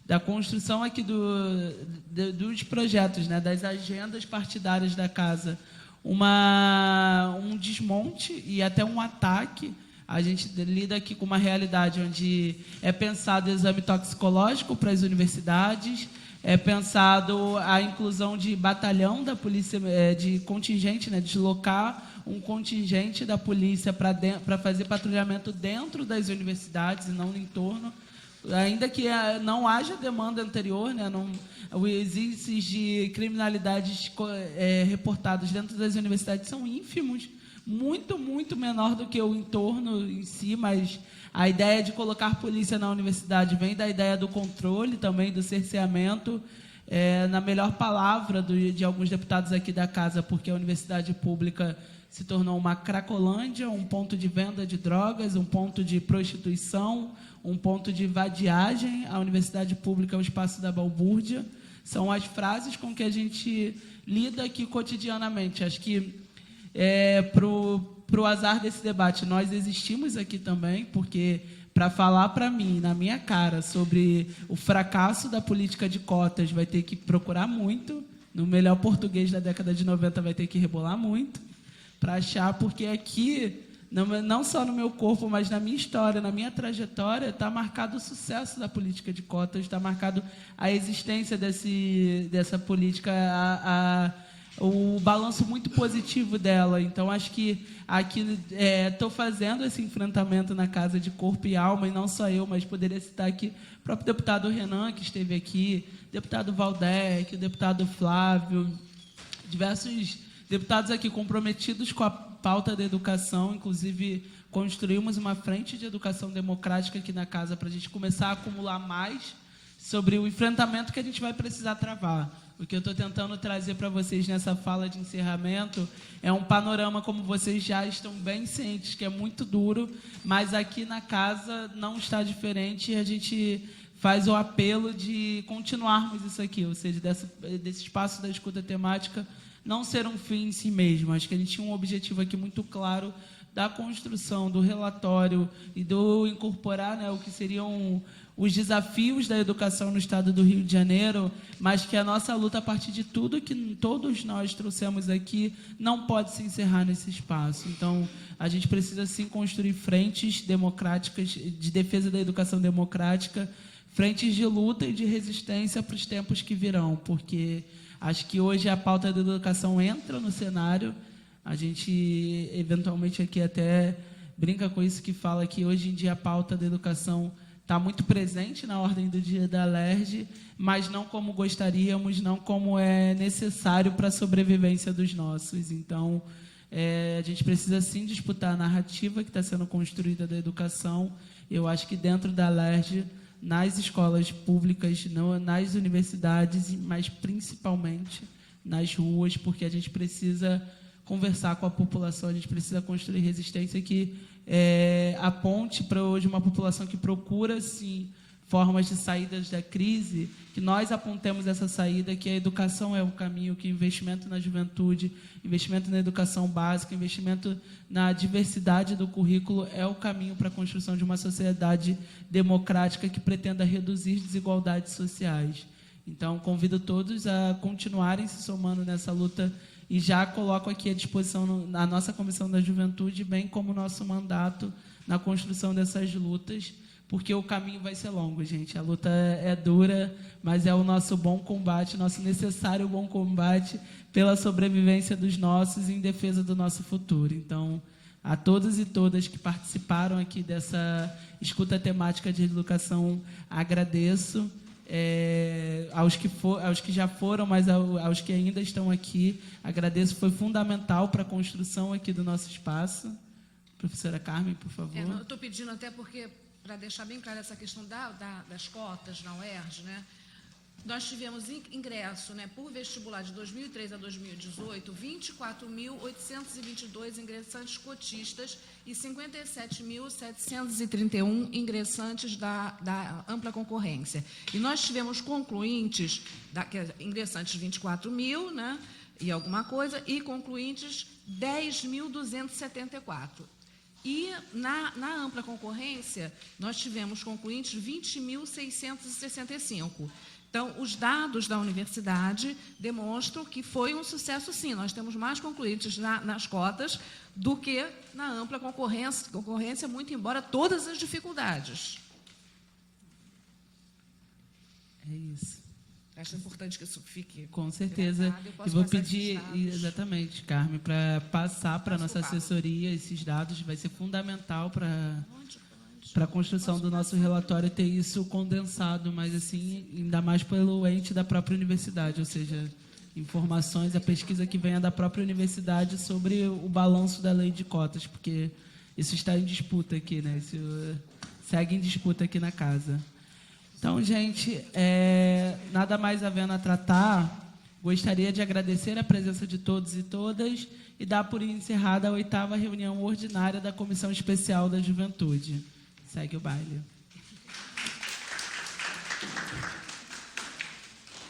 da construção aqui dos projetos, né, das agendas partidárias da casa, um desmonte e até um ataque. A gente lida aqui com uma realidade onde é pensado exame toxicológico para as universidades, é pensado a inclusão de batalhão da polícia, de contingente, né, deslocar um contingente da polícia para fazer patrulhamento dentro das universidades e não no entorno, ainda que não haja demanda anterior, né, os índices de criminalidades reportados dentro das universidades são ínfimos, muito, muito menor do que o entorno em si, mas a ideia de colocar polícia na universidade vem da ideia do controle, também do cerceamento, na melhor palavra de alguns deputados aqui da casa, porque a universidade pública se tornou uma cracolândia, um ponto de venda de drogas, um ponto de prostituição, um ponto de vadiagem. A universidade pública é o espaço da balbúrdia. São as frases com que a gente lida aqui cotidianamente. Acho que, para o azar desse debate, nós existimos aqui também, porque, para falar para mim, na minha cara, sobre o fracasso da política de cotas, vai ter que procurar muito. No melhor português da década de 90, vai ter que rebolar muito para achar, porque aqui, não só no meu corpo, mas na minha história, na minha trajetória, está marcado o sucesso da política de cotas, está marcado a existência dessa política, o balanço muito positivo dela. Então, acho que aqui estou fazendo esse enfrentamento na casa de corpo e alma, e não só eu, mas poderia citar aqui o próprio deputado Renan, que esteve aqui, deputado Valdec, o deputado Flávio, diversos deputados aqui comprometidos com a pauta da educação. Inclusive, construímos uma frente de educação democrática aqui na casa para a gente começar a acumular mais sobre o enfrentamento que a gente vai precisar travar. O que eu estou tentando trazer para vocês nessa fala de encerramento é um panorama, como vocês já estão bem cientes, que é muito duro, mas aqui na casa não está diferente, e a gente faz o apelo de continuarmos isso aqui, ou seja, desse espaço da escuta temática não ser um fim em si mesmo. Acho que a gente tinha um objetivo aqui muito claro da construção do relatório e do incorporar, né, o que seriam os desafios da educação no estado do Rio de Janeiro, mas que a nossa luta, a partir de tudo que todos nós trouxemos aqui, não pode se encerrar nesse espaço. Então, a gente precisa, sim, construir frentes democráticas de defesa da educação democrática, frentes de luta e de resistência para os tempos que virão, porque acho que hoje a pauta da educação entra no cenário. A gente, eventualmente, aqui até brinca com isso, que fala que hoje em dia a pauta da educação está muito presente na ordem do dia da LERJ, mas não como gostaríamos, não como é necessário para a sobrevivência dos nossos. Então, a gente precisa, sim, disputar a narrativa que está sendo construída da educação. Eu acho que dentro da LERJ, nas escolas públicas, nas universidades, mas principalmente nas ruas, porque a gente precisa conversar com a população, a gente precisa construir resistência que aponte para hoje uma população que procura, sim, formas de saídas da crise, que nós apontemos essa saída, que a educação é o caminho, que investimento na juventude, investimento na educação básica, investimento na diversidade do currículo é o caminho para a construção de uma sociedade democrática que pretenda reduzir desigualdades sociais. Então, convido todos a continuarem se somando nessa luta e já coloco aqui à disposição a nossa Comissão da Juventude, bem como o nosso mandato na construção dessas lutas, porque o caminho vai ser longo, gente. A luta é dura, mas é o nosso bom combate, nosso necessário bom combate pela sobrevivência dos nossos e em defesa do nosso futuro. Então, a todos e todas que participaram aqui dessa escuta temática de educação, agradeço. Aos que já foram, mas aos que ainda estão aqui, agradeço, foi fundamental para a construção aqui do nosso espaço. Professora Carmen, por favor. Eu estou pedindo até porque, para deixar bem clara essa questão das cotas na UERJ, né? Nós tivemos ingresso, né, por vestibular de 2003 a 2018, 24.822 ingressantes cotistas e 57.731 ingressantes da ampla concorrência. E nós tivemos concluintes, ingressantes 24.000, né, e alguma coisa, e concluintes 10.274. E na ampla concorrência, nós tivemos concluintes 20.665. Então, os dados da universidade demonstram que foi um sucesso, sim. Nós temos mais concluintes nas cotas do que na ampla concorrência, muito embora todas as dificuldades. É isso. Acho importante que isso fique com certeza. Gravado. E vou pedir, exatamente, Carmen, para passar para a nossa assessoria esses dados. Vai ser fundamental para a construção do nosso relatório ter isso condensado, mas assim, ainda mais pelo ente da própria universidade, ou seja, informações, a pesquisa que venha da própria universidade sobre o balanço da lei de cotas, porque isso está em disputa aqui, né? Isso segue em disputa aqui na casa. Então, gente, nada mais havendo a tratar, gostaria de agradecer a presença de todos e todas e dar por encerrada a 8ª reunião ordinária da Comissão Especial da Juventude. Segue o baile.